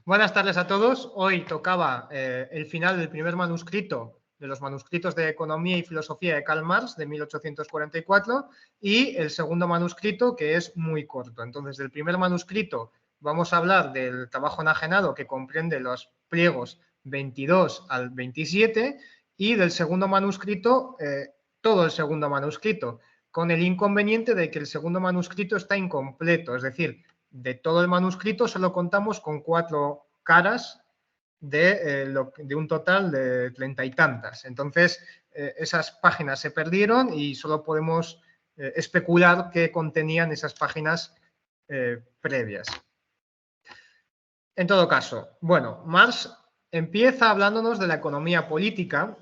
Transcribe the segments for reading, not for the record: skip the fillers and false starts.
Buenas tardes a todos. Hoy tocaba el final del primer manuscrito de los manuscritos de Economía y Filosofía de Karl Marx de 1844 y el segundo manuscrito, que es muy corto. Entonces, del primer manuscrito vamos a hablar del trabajo enajenado, que comprende los pliegos 22 al 27, y del segundo manuscrito, todo el segundo manuscrito, con el inconveniente de que el segundo manuscrito está incompleto, es decir, de todo el manuscrito solo contamos con 4 caras de un total de 30 y tantas. Entonces, esas páginas se perdieron y solo podemos especular qué contenían esas páginas previas. En todo caso, bueno, Marx empieza hablándonos de la economía política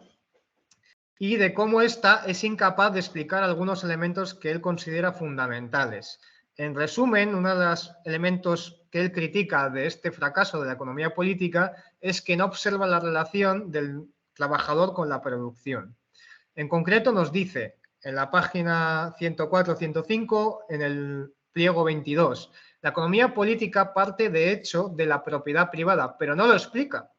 y de cómo ésta es incapaz de explicar algunos elementos que él considera fundamentales. En resumen, uno de los elementos que él critica de este fracaso de la economía política es que no observa la relación del trabajador con la producción. En concreto nos dice en la página 104-105, en el pliego 22, la economía política parte de hecho de la propiedad privada, pero no lo explica.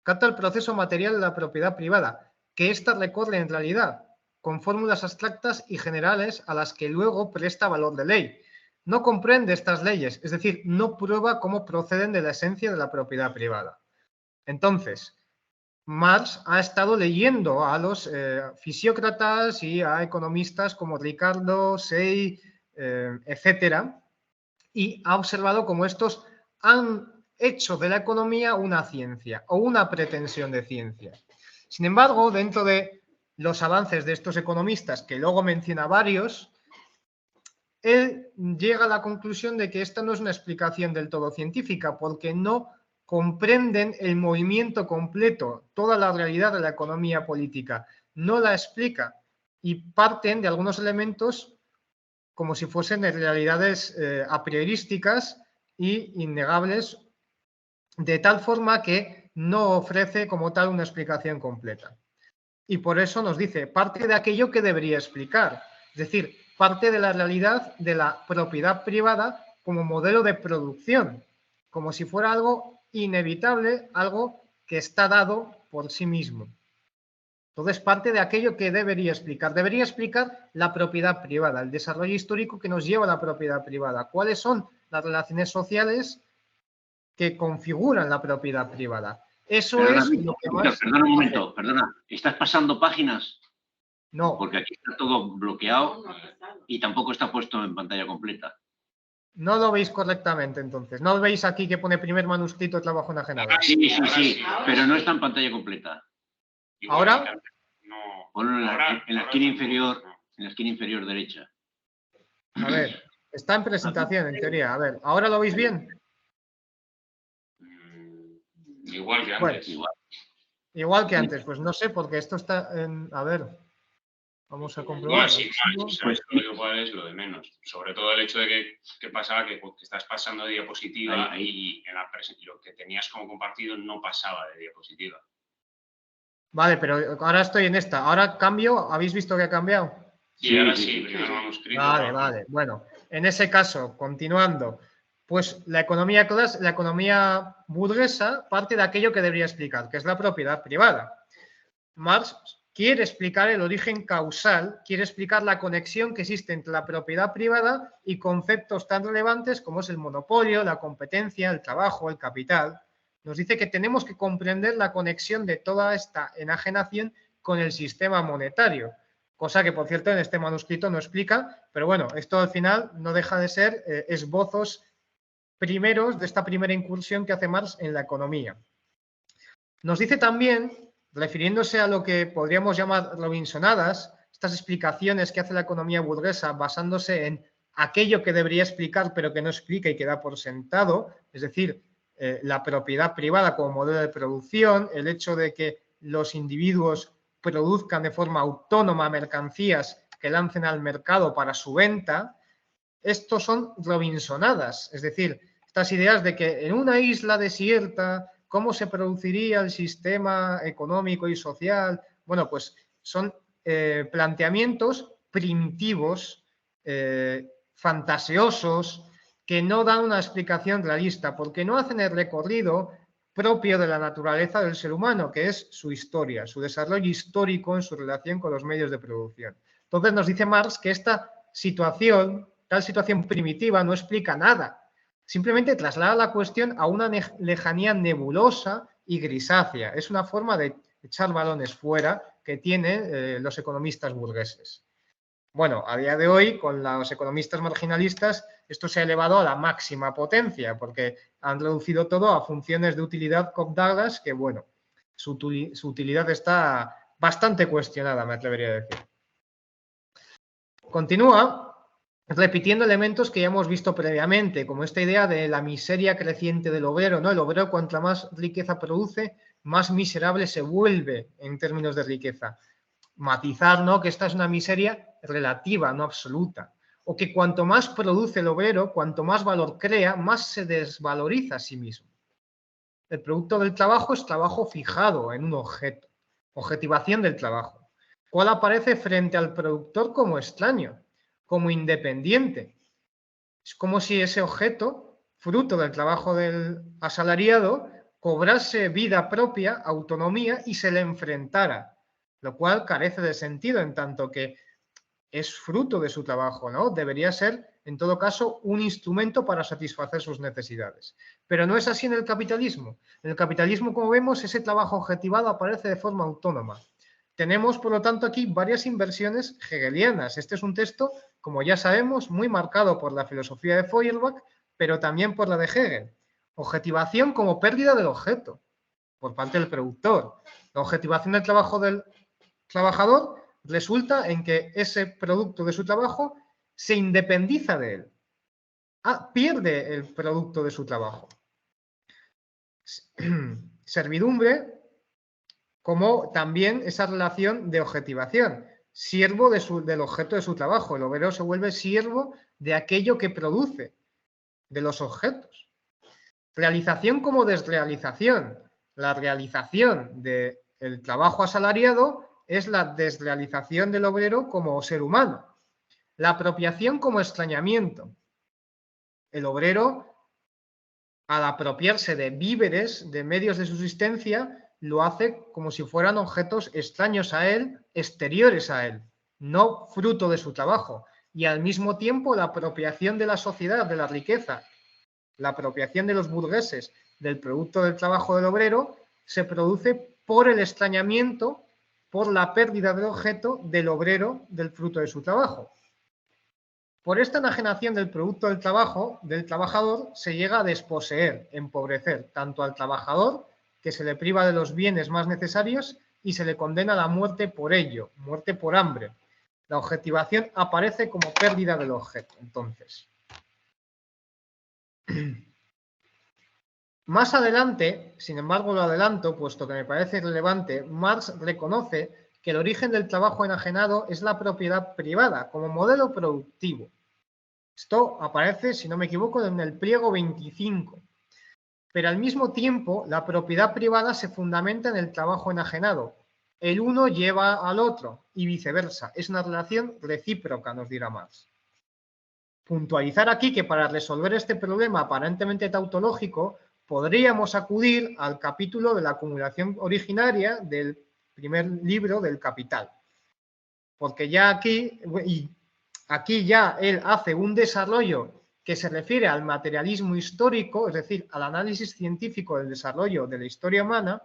Capta el proceso material de la propiedad privada, que ésta recorre en realidad, con fórmulas abstractas y generales a las que luego presta valor de ley. No comprende estas leyes, es decir, no prueba cómo proceden de la esencia de la propiedad privada. Entonces, Marx ha estado leyendo a los fisiócratas y a economistas como Ricardo, Say, etcétera, y ha observado cómo estos han hecho de la economía una ciencia o una pretensión de ciencia. Sin embargo, dentro de los avances de estos economistas, que luego menciona varios, él llega a la conclusión de que esta no es una explicación del todo científica, porque no comprenden el movimiento completo, toda la realidad de la economía política, no la explica y parten de algunos elementos como si fuesen realidades a priorísticas y innegables, de tal forma que no ofrece como tal una explicación completa. Y por eso nos dice, parte de aquello que debería explicar, es decir, parte de la realidad de la propiedad privada como modelo de producción, como si fuera algo inevitable, algo que está dado por sí mismo. Entonces, parte de aquello que debería explicar la propiedad privada, el desarrollo histórico que nos lleva a la propiedad privada. ¿Cuáles son las relaciones sociales que configuran la propiedad privada? Eso perdona, es lo que más... Perdona un momento, perdona. ¿Estás pasando páginas? No. Porque aquí está todo bloqueado y tampoco está puesto en pantalla completa. No lo veis correctamente, entonces. ¿No veis aquí que pone primer manuscrito de trabajo enajenado? Sí, pero no está en pantalla completa. ¿Ahora? No. Ponlo en la esquina inferior, en la esquina inferior derecha. A ver, está en presentación, en teoría. A ver, ¿ahora lo veis bien? Igual que antes. Bueno, igual que antes. Pues no sé, porque esto está en... A ver, vamos a comprobar. Bueno, sí, pues igual es lo de menos. Sobre todo el hecho de que pasaba que estás pasando de diapositiva y en lo que tenías como compartido no pasaba de diapositiva. Vale, pero ahora estoy en esta. ¿Ahora cambio? ¿Habéis visto que ha cambiado? Sí, ahora sí, primer manuscrito. Vale. Bueno, en ese caso, continuando, pues la economía burguesa parte de aquello que debería explicar, que es la propiedad privada. Marx quiere explicar el origen causal, quiere explicar la conexión que existe entre la propiedad privada y conceptos tan relevantes como es el monopolio, la competencia, el trabajo, el capital. Nos dice que tenemos que comprender la conexión de toda esta enajenación con el sistema monetario, cosa que, por cierto, en este manuscrito no explica, pero bueno, esto al final no deja de ser esbozos primeros de esta primera incursión que hace Marx en la economía. Nos dice también, refiriéndose a lo que podríamos llamar robinsonadas, estas explicaciones que hace la economía burguesa basándose en aquello que debería explicar pero que no explica y que da por sentado, es decir, la propiedad privada como modelo de producción, el hecho de que los individuos produzcan de forma autónoma mercancías que lancen al mercado para su venta. Estos son robinsonadas, es decir, estas ideas de que en una isla desierta, ¿cómo se produciría el sistema económico y social? Bueno, pues son planteamientos primitivos, fantaseosos, que no dan una explicación realista, porque no hacen el recorrido propio de la naturaleza del ser humano, que es su historia, su desarrollo histórico en su relación con los medios de producción. Entonces nos dice Marx que esta situación, tal situación primitiva, no explica nada. Simplemente traslada la cuestión a una lejanía nebulosa y grisácea. Es una forma de echar balones fuera que tienen los economistas burgueses. Bueno, a día de hoy, con los economistas marginalistas, esto se ha elevado a la máxima potencia, porque han reducido todo a funciones de utilidad Cobb-Douglas, que, bueno, su utilidad está bastante cuestionada, me atrevería a decir. Continúa repitiendo elementos que ya hemos visto previamente, como esta idea de la miseria creciente del obrero, ¿no? El obrero, cuanta más riqueza produce, más miserable se vuelve en términos de riqueza. Matizar, ¿no?, que esta es una miseria relativa, no absoluta. O que cuanto más produce el obrero, cuanto más valor crea, más se desvaloriza a sí mismo. El producto del trabajo es trabajo fijado en un objeto, objetivación del trabajo, cual aparece frente al productor como extraño, como independiente. Es como si ese objeto, fruto del trabajo del asalariado, cobrase vida propia, autonomía y se le enfrentara, lo cual carece de sentido en tanto que es fruto de su trabajo, ¿no? Debería ser, en todo caso, un instrumento para satisfacer sus necesidades. Pero no es así en el capitalismo. En el capitalismo, como vemos, ese trabajo objetivado aparece de forma autónoma. Tenemos, por lo tanto, aquí varias inversiones hegelianas. Este es un texto, como ya sabemos, muy marcado por la filosofía de Feuerbach, pero también por la de Hegel. Objetivación como pérdida del objeto por parte del productor. La objetivación del trabajo del trabajador resulta en que ese producto de su trabajo se independiza de él. Pierde el producto de su trabajo. Servidumbre como también esa relación de objetivación. Siervo del objeto de su trabajo. El obrero se vuelve siervo de aquello que produce, de los objetos. Realización como desrealización. La realización del trabajo asalariado es la desrealización del obrero como ser humano. La apropiación como extrañamiento. El obrero, al apropiarse de víveres, de medios de subsistencia, lo hace como si fueran objetos extraños a él, exteriores a él, no fruto de su trabajo. Y al mismo tiempo la apropiación de la sociedad, de la riqueza, la apropiación de los burgueses del producto del trabajo del obrero, se produce por el extrañamiento, por la pérdida del objeto del obrero del fruto de su trabajo. Por esta enajenación del producto del trabajo del trabajador se llega a desposeer, empobrecer, tanto al trabajador, que se le priva de los bienes más necesarios y se le condena a la muerte por ello, muerte por hambre. La objetivación aparece como pérdida del objeto, entonces. Más adelante, sin embargo lo adelanto, puesto que me parece relevante, Marx reconoce que el origen del trabajo enajenado es la propiedad privada como modelo productivo. Esto aparece, si no me equivoco, en el pliego 25. Pero al mismo tiempo, la propiedad privada se fundamenta en el trabajo enajenado. El uno lleva al otro y viceversa. Es una relación recíproca, nos dirá Marx. Puntualizar aquí que para resolver este problema aparentemente tautológico, podríamos acudir al capítulo de la acumulación originaria del primer libro del Capital. Porque ya aquí ya él hace un desarrollo que se refiere al materialismo histórico, es decir, al análisis científico del desarrollo de la historia humana,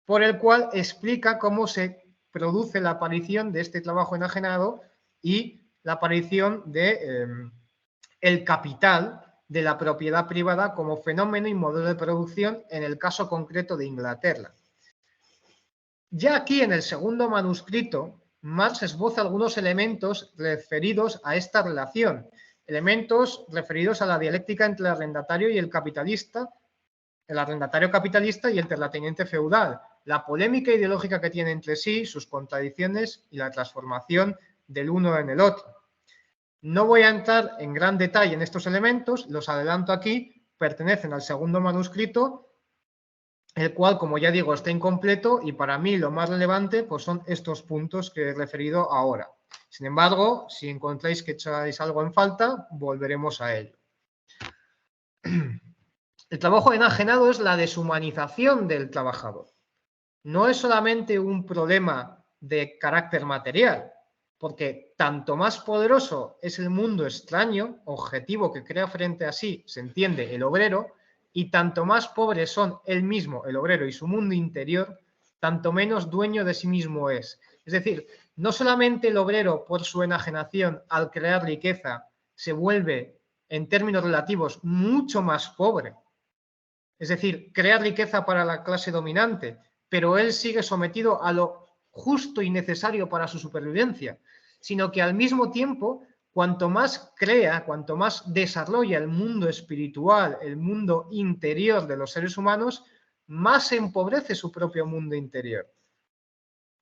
por el cual explica cómo se produce la aparición de este trabajo enajenado y la aparición de el capital, de la propiedad privada como fenómeno y modelo de producción en el caso concreto de Inglaterra. Ya aquí en el segundo manuscrito, Marx esboza algunos elementos referidos a esta relación, elementos referidos a la dialéctica entre el arrendatario y el capitalista, el arrendatario capitalista y el terrateniente feudal, la polémica ideológica que tiene entre sí, sus contradicciones y la transformación del uno en el otro. No voy a entrar en gran detalle en estos elementos, los adelanto aquí, pertenecen al segundo manuscrito, el cual, como ya digo, está incompleto y para mí lo más relevante pues son estos puntos que he referido ahora. Sin embargo, si encontráis que echáis algo en falta, volveremos a ello. El trabajo enajenado es la deshumanización del trabajador. No es solamente un problema de carácter material, porque tanto más poderoso es el mundo extraño, objetivo que crea frente a sí, se entiende, el obrero, y tanto más pobres son él mismo, el obrero, y su mundo interior, tanto menos dueño de sí mismo es. Es decir, no solamente el obrero, por su enajenación, al crear riqueza, se vuelve, en términos relativos, mucho más pobre. Es decir, crea riqueza para la clase dominante, pero él sigue sometido a lo justo y necesario para su supervivencia, sino que al mismo tiempo, cuanto más crea, cuanto más desarrolla el mundo espiritual, el mundo interior de los seres humanos, más se empobrece su propio mundo interior.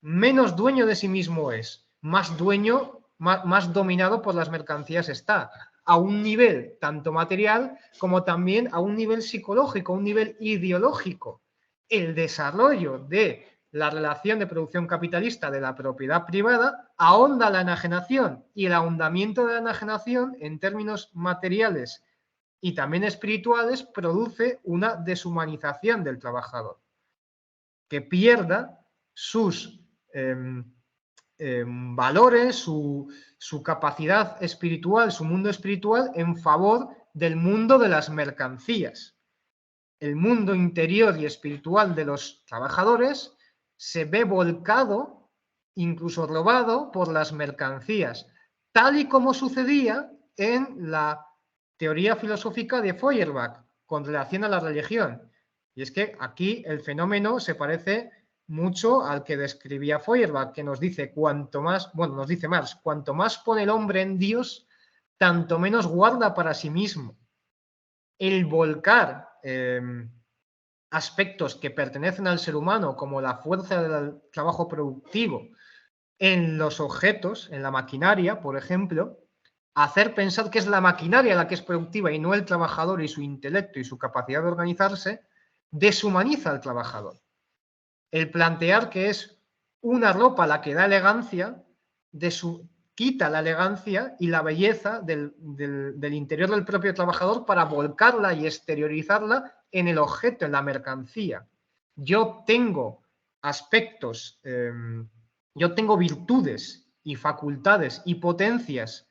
Menos dueño de sí mismo es, más dueño, más dominado por las mercancías está, a un nivel tanto material como también a un nivel psicológico, a un nivel ideológico. El desarrollo de la relación de producción capitalista de la propiedad privada ahonda la enajenación, y el ahondamiento de la enajenación en términos materiales y también espirituales produce una deshumanización del trabajador, que pierda sus valores, su capacidad espiritual, su mundo espiritual en favor del mundo de las mercancías. El mundo interior y espiritual de los trabajadores se ve volcado, incluso robado, por las mercancías, tal y como sucedía en la teoría filosófica de Feuerbach con relación a la religión. Y es que aquí el fenómeno se parece mucho al que describía Feuerbach, que nos dice nos dice Marx, cuanto más pone el hombre en Dios, tanto menos guarda para sí mismo. El volcar aspectos que pertenecen al ser humano, como la fuerza del trabajo productivo, en los objetos, en la maquinaria, por ejemplo, hacer pensar que es la maquinaria la que es productiva y no el trabajador y su intelecto y su capacidad de organizarse, deshumaniza al trabajador. El plantear que es una ropa la que da elegancia, quita la elegancia y la belleza del interior del propio trabajador para volcarla y exteriorizarla en el objeto, en la mercancía. Yo tengo aspectos, yo tengo virtudes y facultades y potencias,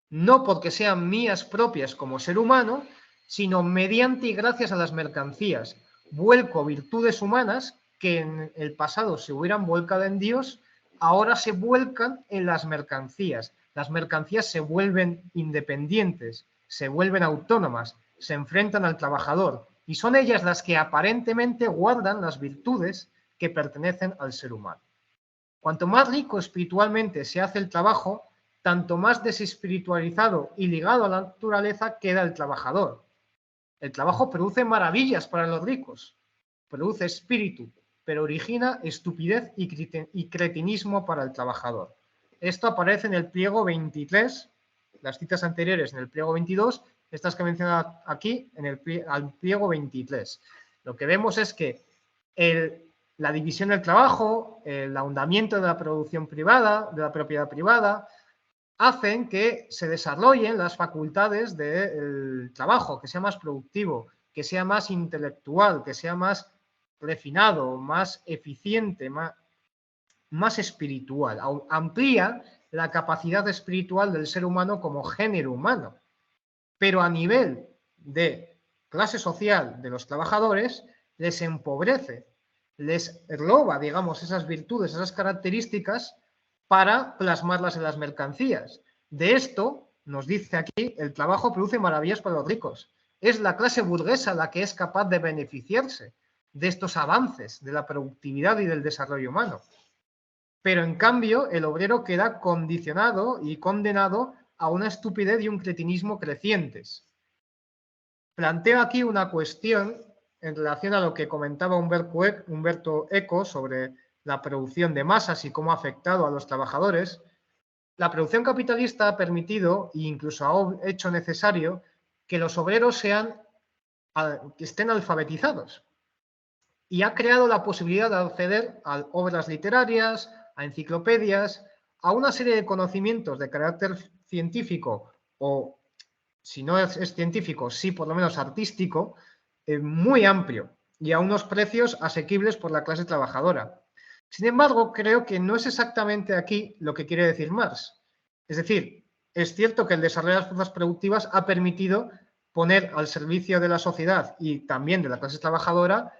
no porque sean mías propias como ser humano, sino mediante y gracias a las mercancías. Vuelco virtudes humanas que en el pasado se hubieran volcado en Dios, ahora se vuelcan en las mercancías. Las mercancías se vuelven independientes, se vuelven autónomas, se enfrentan al trabajador, y son ellas las que aparentemente guardan las virtudes que pertenecen al ser humano. Cuanto más rico espiritualmente se hace el trabajo, tanto más desespiritualizado y ligado a la naturaleza queda el trabajador. El trabajo produce maravillas para los ricos, produce espíritu, pero origina estupidez y cretinismo para el trabajador. Esto aparece en el pliego 23, las citas anteriores en el pliego 22, estas que he mencionado aquí en el pliego 23. Lo que vemos es que la división del trabajo, el ahondamiento de la producción privada, de la propiedad privada, hacen que se desarrollen las facultades del trabajo, que sea más productivo, que sea más intelectual, que sea más refinado, más eficiente, más espiritual. Amplía la capacidad espiritual del ser humano como género humano. Pero a nivel de clase social de los trabajadores, les empobrece, les roba, digamos, esas virtudes, esas características para plasmarlas en las mercancías. De esto, nos dice aquí, el trabajo produce maravillas para los ricos. Es la clase burguesa la que es capaz de beneficiarse de estos avances de la productividad y del desarrollo humano. Pero en cambio, el obrero queda condicionado y condenado a una estupidez y un cretinismo crecientes. Planteo aquí una cuestión en relación a lo que comentaba Umberto Eco sobre la producción de masas y cómo ha afectado a los trabajadores. La producción capitalista ha permitido e incluso ha hecho necesario que los obreros que estén alfabetizados, y ha creado la posibilidad de acceder a obras literarias, a enciclopedias, a una serie de conocimientos de carácter científico o si no es científico, sí por lo menos artístico, muy amplio y a unos precios asequibles por la clase trabajadora. Sin embargo, creo que no es exactamente aquí lo que quiere decir Marx. Es decir, es cierto que el desarrollo de las fuerzas productivas ha permitido poner al servicio de la sociedad y también de la clase trabajadora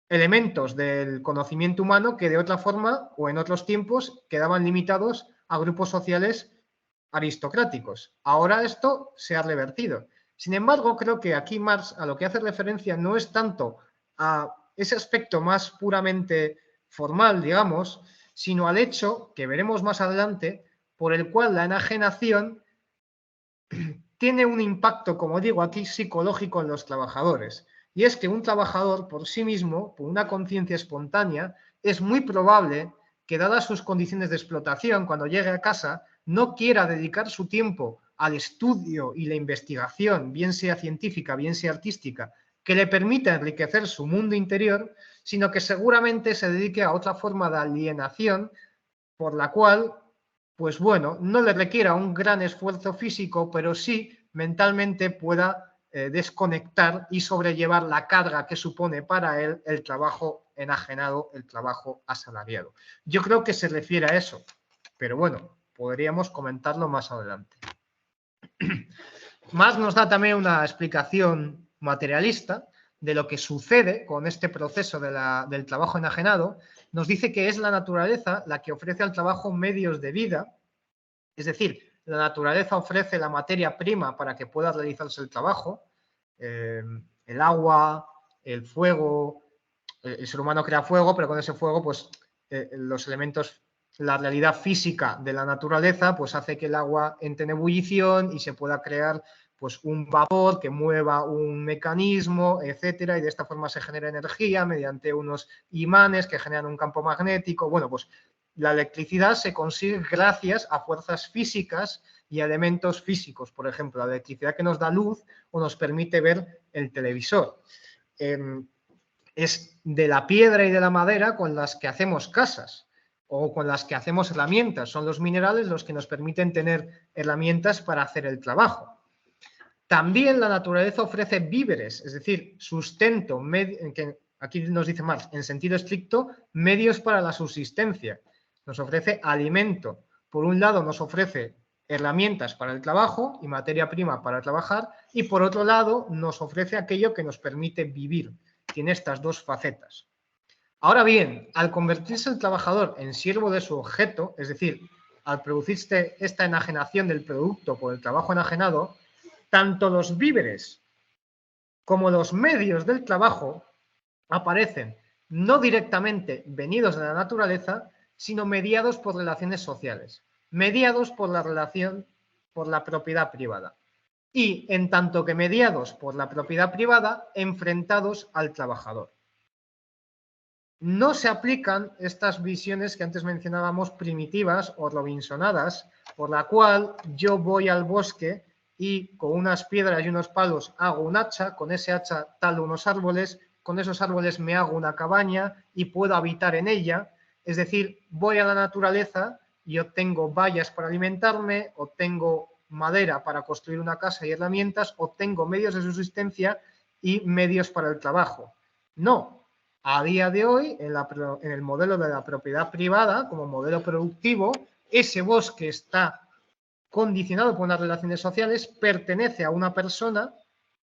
elementos del conocimiento humano que de otra forma o en otros tiempos quedaban limitados a grupos sociales aristocráticos. Ahora esto se ha revertido. Sin embargo, creo que aquí Marx a lo que hace referencia no es tanto a ese aspecto más puramente formal, digamos, sino al hecho, que veremos más adelante, por el cual la enajenación tiene un impacto, como digo aquí, psicológico en los trabajadores. Y es que un trabajador por sí mismo, por una conciencia espontánea, es muy probable que, dadas sus condiciones de explotación, cuando llegue a casa, no quiera dedicar su tiempo al estudio y la investigación, bien sea científica, bien sea artística, que le permita enriquecer su mundo interior, sino que seguramente se dedique a otra forma de alienación por la cual, pues bueno, no le requiera un gran esfuerzo físico, pero sí mentalmente pueda desconectar y sobrellevar la carga que supone para él el trabajo enajenado, el trabajo asalariado. Yo creo que se refiere a eso, pero bueno, podríamos comentarlo más adelante. Marx nos da también una explicación materialista de lo que sucede con este proceso del trabajo enajenado. Nos dice que es la naturaleza la que ofrece al trabajo medios de vida, es decir, la naturaleza ofrece la materia prima para que pueda realizarse el trabajo, el agua, el fuego, el ser humano crea fuego, pero con ese fuego, pues los elementos, la realidad física de la naturaleza, pues hace que el agua entre en ebullición y se pueda crear pues un vapor que mueva un mecanismo, etcétera, y de esta forma se genera energía mediante unos imanes que generan un campo magnético. Bueno, pues la electricidad se consigue gracias a fuerzas físicas y a elementos físicos. Por ejemplo, la electricidad que nos da luz o nos permite ver el televisor. Es de la piedra y de la madera con las que hacemos casas o con las que hacemos herramientas. Son los minerales los que nos permiten tener herramientas para hacer el trabajo. También la naturaleza ofrece víveres, es decir, sustento, que aquí nos dice Marx, en sentido estricto, medios para la subsistencia. Nos ofrece alimento. Por un lado nos ofrece herramientas para el trabajo y materia prima para trabajar, y por otro lado nos ofrece aquello que nos permite vivir. Tiene estas dos facetas. Ahora bien, al convertirse el trabajador en siervo de su objeto, es decir, al producirse esta enajenación del producto por el trabajo enajenado, tanto los víveres como los medios del trabajo aparecen no directamente venidos de la naturaleza, sino mediados por relaciones sociales, mediados por la relación, por la propiedad privada. Y, en tanto que mediados por la propiedad privada, enfrentados al trabajador. No se aplican estas visiones que antes mencionábamos primitivas o robinsonadas, por la cual yo voy al bosque y con unas piedras y unos palos hago un hacha, con ese hacha talo unos árboles, con esos árboles me hago una cabaña y puedo habitar en ella. Es decir, voy a la naturaleza y obtengo bayas para alimentarme, obtengo madera para construir una casa y herramientas, obtengo medios de subsistencia y medios para el trabajo. No. A día de hoy, en el modelo de la propiedad privada, como modelo productivo, ese bosque está condicionado por unas relaciones sociales, pertenece a una persona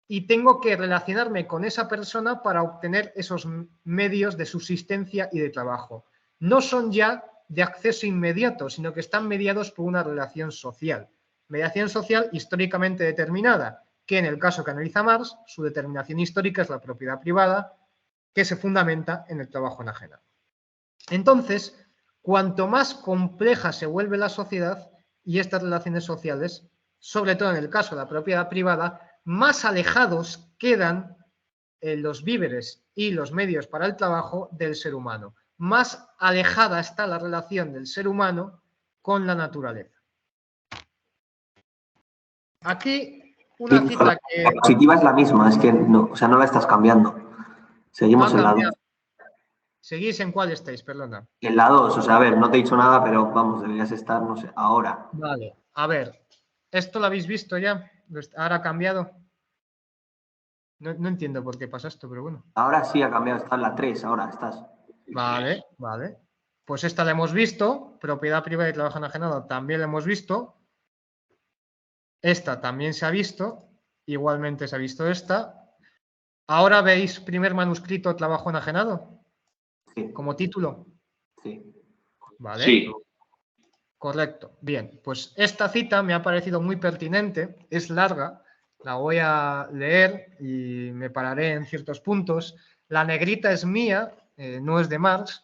y tengo que relacionarme con esa persona para obtener esos medios de subsistencia y de trabajo. No son ya de acceso inmediato, sino que están mediados por una relación social. Mediación social históricamente determinada, que en el caso que analiza Marx, su determinación histórica es la propiedad privada, que se fundamenta en el trabajo enajenado. Entonces, cuanto más compleja se vuelve la sociedad y estas relaciones sociales, sobre todo en el caso de la propiedad privada, más alejados quedan los víveres y los medios para el trabajo del ser humano. Más alejada está la relación del ser humano con la naturaleza. Aquí una cita que... La positiva es la misma, es que no, o sea, no la estás cambiando. Seguimos en la 2. ¿Seguís en cuál estáis? Perdona. En la 2, o sea, a ver, no te he dicho nada, pero vamos, deberías estar, no sé, ahora. Vale, a ver, ¿esto lo habéis visto ya? ¿Ahora ha cambiado? No entiendo por qué pasa esto, pero bueno. Ahora sí ha cambiado, está en la 3, ahora estás. Vale, vale. Pues esta la hemos visto, propiedad privada y trabajo enajenado también la hemos visto. Esta también se ha visto, igualmente se ha visto esta. Ahora veis primer manuscrito, trabajo enajenado, Sí, como título. sí. Vale. Sí. Correcto. Bien, pues esta cita me ha parecido muy pertinente, es larga, la voy a leer y me pararé en ciertos puntos. La negrita es mía, no es de Marx.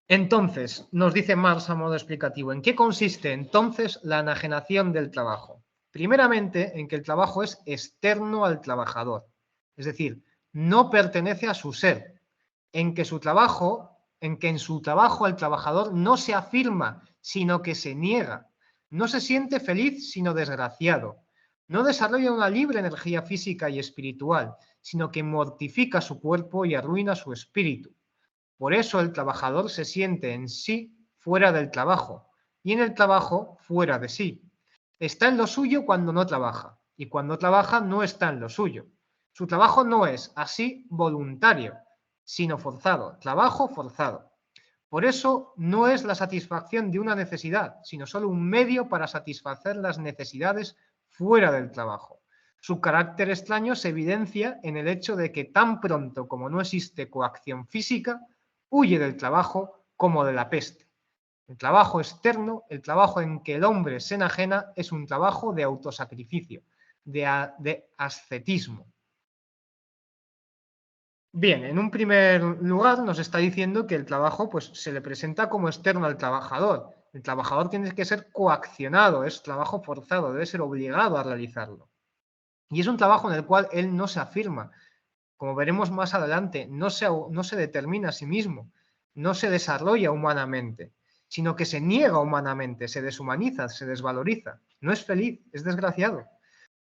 Entonces, nos dice Marx a modo explicativo, ¿en qué consiste entonces la enajenación del trabajo? Primeramente, en que el trabajo es externo al trabajador, es decir, no pertenece a su ser, en que en su trabajo el trabajador no se afirma, sino que se niega, no se siente feliz, sino desgraciado, no desarrolla una libre energía física y espiritual, sino que mortifica su cuerpo y arruina su espíritu. Por eso el trabajador se siente en sí fuera del trabajo y en el trabajo fuera de sí. Está en lo suyo cuando no trabaja y cuando trabaja no está en lo suyo. Su trabajo no es así voluntario, sino forzado, trabajo forzado. Por eso no es la satisfacción de una necesidad, sino solo un medio para satisfacer las necesidades fuera del trabajo. Su carácter extraño se evidencia en el hecho de que tan pronto como no existe coacción física, huye del trabajo como de la peste. El trabajo externo, el trabajo en que el hombre se enajena, es un trabajo de autosacrificio, de ascetismo. Bien, en un primer lugar nos está diciendo que el trabajo pues, se le presenta como externo al trabajador. El trabajador tiene que ser coaccionado, es trabajo forzado, debe ser obligado a realizarlo. Y es un trabajo en el cual él no se afirma. Como veremos más adelante, no se determina a sí mismo, no se desarrolla humanamente, sino que se niega humanamente, se deshumaniza, se desvaloriza. No es feliz, es desgraciado.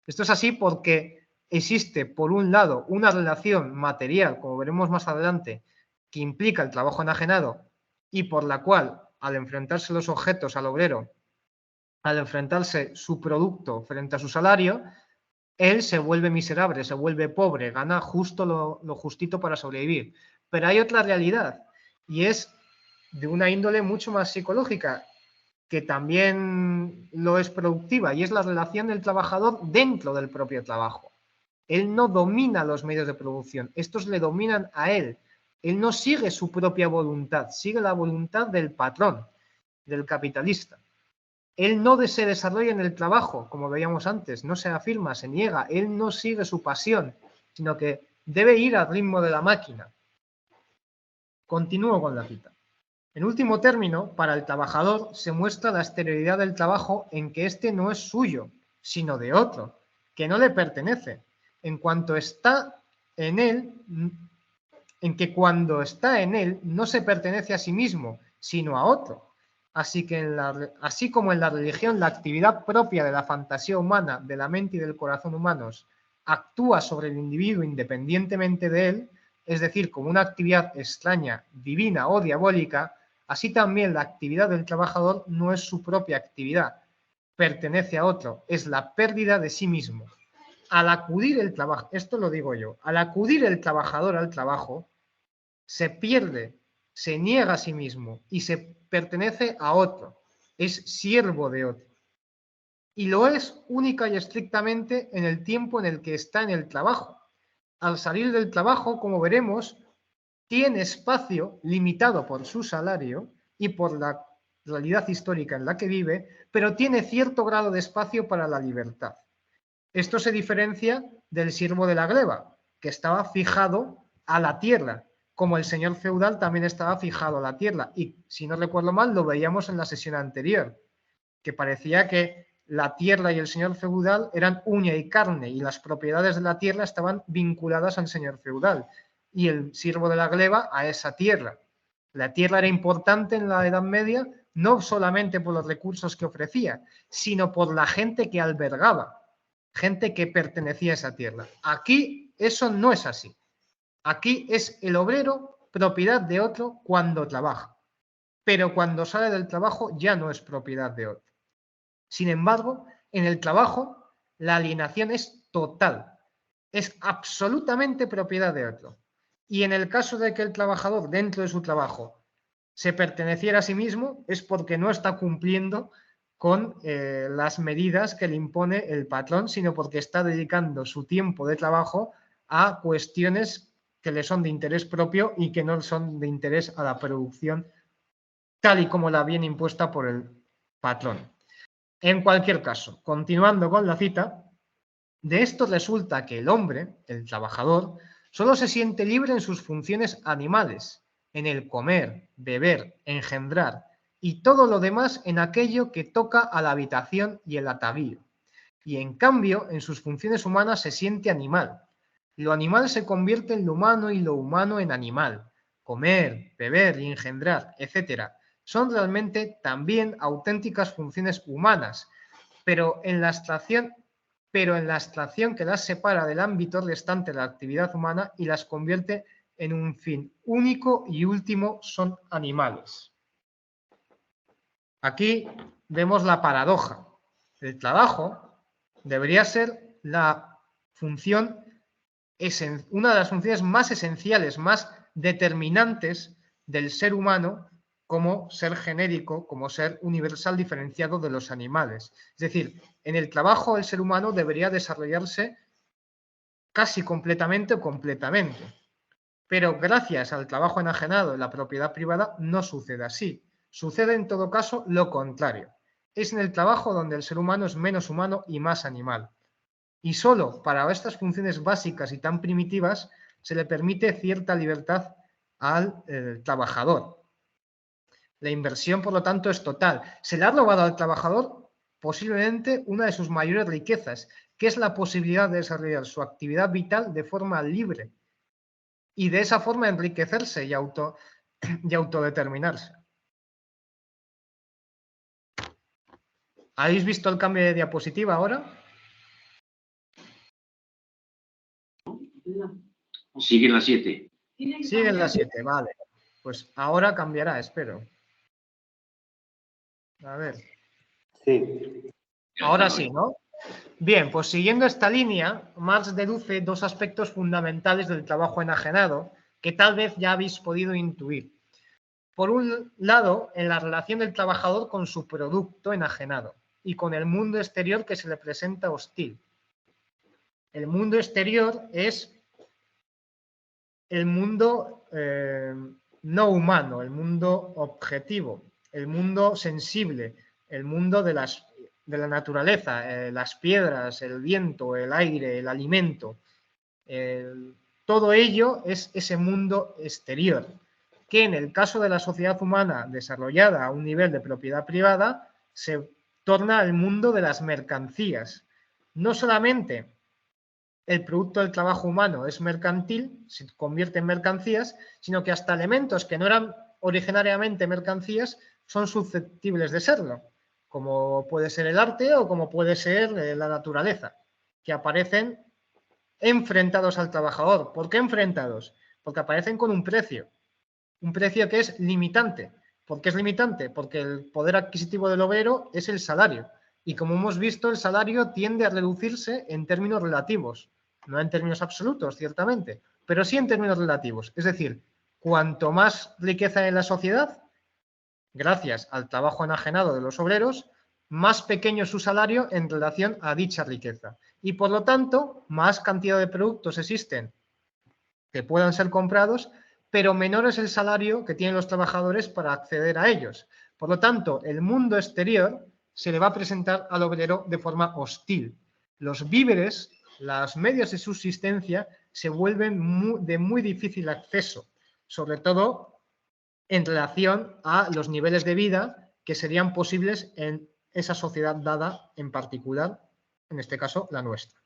Esto es así porque existe, por un lado, una relación material, como veremos más adelante, que implica el trabajo enajenado y por la cual, al enfrentarse los objetos al obrero, al enfrentarse su producto frente a su salario, él se vuelve miserable, se vuelve pobre, gana justo lo justito para sobrevivir. Pero hay otra realidad y es de una índole mucho más psicológica, que también lo es productiva, y es la relación del trabajador dentro del propio trabajo. Él no domina los medios de producción, estos le dominan a él. Él no sigue su propia voluntad, sigue la voluntad del patrón, del capitalista. Él no se desarrolla en el trabajo, como veíamos antes, no se afirma, se niega, él no sigue su pasión, sino que debe ir al ritmo de la máquina. Continúo con la cita. En último término, para el trabajador se muestra la exterioridad del trabajo en que éste no es suyo, sino de otro, que no le pertenece, en cuanto está en él, en que cuando está en él no se pertenece a sí mismo, sino a otro. Así como en la religión la actividad propia de la fantasía humana, de la mente y del corazón humanos, actúa sobre el individuo independientemente de él, es decir, como una actividad extraña, divina o diabólica, así también la actividad del trabajador no es su propia actividad, pertenece a otro, es la pérdida de sí mismo. Al acudir el trabajo, esto lo digo yo, al acudir el trabajador al trabajo, se pierde, se niega a sí mismo y se pertenece a otro, es siervo de otro. Y lo es única y estrictamente en el tiempo en el que está en el trabajo. Al salir del trabajo, como veremos, tiene espacio limitado por su salario y por la realidad histórica en la que vive, pero tiene cierto grado de espacio para la libertad. Esto se diferencia del siervo de la gleba, que estaba fijado a la tierra, como el señor feudal también estaba fijado a la tierra. Y si no recuerdo mal, lo veíamos en la sesión anterior, que parecía que la tierra y el señor feudal eran uña y carne y las propiedades de la tierra estaban vinculadas al señor feudal y el siervo de la gleba a esa tierra. La tierra era importante en la Edad Media no solamente por los recursos que ofrecía, sino por la gente que albergaba, gente que pertenecía a esa tierra. Aquí eso no es así. Aquí es el obrero propiedad de otro cuando trabaja, pero cuando sale del trabajo ya no es propiedad de otro. Sin embargo, En el trabajo, la alienación es total, es absolutamente propiedad de otro. Y en el caso de que el trabajador dentro de su trabajo se perteneciera a sí mismo, es porque no está cumpliendo con las medidas que le impone el patrón, sino porque está dedicando su tiempo de trabajo a cuestiones que le son de interés propio y que no son de interés a la producción tal y como la viene impuesta por el patrón. En cualquier caso, continuando con la cita, de esto resulta que el hombre, el trabajador, solo se siente libre en sus funciones animales, en el comer, beber, engendrar y todo lo demás en aquello que toca a la habitación y el atavío. Y en cambio, en sus funciones humanas se siente animal. Lo animal se convierte en lo humano y lo humano en animal. Comer, beber y engendrar, etc. son realmente también auténticas funciones humanas, pero en la abstracción que las separa del ámbito restante de la actividad humana y las convierte en un fin único y último, son animales. Aquí vemos la paradoja. El trabajo debería ser la función, una de las funciones más esenciales, más determinantes del ser humano como ser genérico, como ser universal diferenciado de los animales. Es decir, en el trabajo el ser humano debería desarrollarse casi completamente o completamente. Pero gracias al trabajo enajenado en la propiedad privada no sucede así. Sucede en todo caso lo contrario. Es en el trabajo donde el ser humano es menos humano y más animal. Y solo para estas funciones básicas y tan primitivas se le permite cierta libertad al trabajador. La inversión, por lo tanto, es total. Se le ha robado al trabajador posiblemente una de sus mayores riquezas, que es la posibilidad de desarrollar su actividad vital de forma libre y de esa forma enriquecerse y autodeterminarse. ¿Habéis visto el cambio de diapositiva ahora? Sigue en la 7. Sigue en la 7, vale. Pues ahora cambiará, espero. A ver. Sí. Ahora sí, ¿no? Bien, pues siguiendo esta línea, Marx deduce dos aspectos fundamentales del trabajo enajenado que tal vez ya habéis podido intuir. Por un lado, en la relación del trabajador con su producto enajenado y con el mundo exterior que se le presenta hostil. El mundo exterior es el mundo no humano, el mundo objetivo, el mundo sensible, el mundo de la naturaleza, las piedras, el viento, el aire, el alimento. Todo ello es ese mundo exterior, que en el caso de la sociedad humana desarrollada a un nivel de propiedad privada, se torna el mundo de las mercancías. No solamente el producto del trabajo humano es mercantil, se convierte en mercancías, sino que hasta elementos que no eran originariamente mercancías son susceptibles de serlo, como puede ser el arte o como puede ser la naturaleza, que aparecen enfrentados al trabajador. ¿Por qué enfrentados? Porque aparecen con un precio que es limitante. ¿Por qué es limitante? Porque el poder adquisitivo del obrero es el salario. Y como hemos visto, el salario tiende a reducirse en términos relativos, no en términos absolutos, ciertamente, pero sí en términos relativos. Es decir, cuanto más riqueza hay en la sociedad, gracias al trabajo enajenado de los obreros, más pequeño es su salario en relación a dicha riqueza. Y por lo tanto, más cantidad de productos existen que puedan ser comprados, pero menor es el salario que tienen los trabajadores para acceder a ellos. Por lo tanto, el mundo exterior se le va a presentar al obrero de forma hostil. Los víveres, los medios de subsistencia, se vuelven de muy difícil acceso, sobre todo en relación a los niveles de vida que serían posibles en esa sociedad dada en particular, en este caso la nuestra.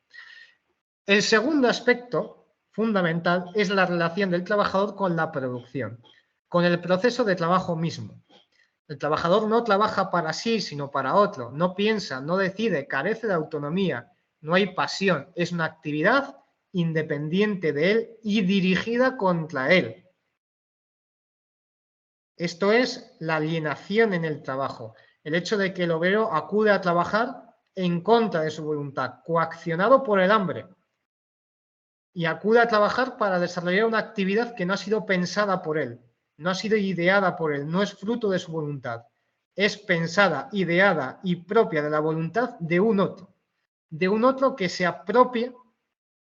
El segundo aspecto fundamental es la relación del trabajador con la producción, con el proceso de trabajo mismo. El trabajador no trabaja para sí, sino para otro, no piensa, no decide, carece de autonomía, no hay pasión, es una actividad independiente de él y dirigida contra él. Esto es la alienación en el trabajo, el hecho de que el obrero acude a trabajar en contra de su voluntad, coaccionado por el hambre, y acude a trabajar para desarrollar una actividad que no ha sido pensada por él, no ha sido ideada por él, no es fruto de su voluntad, es pensada, ideada y propia de la voluntad de un otro que se apropia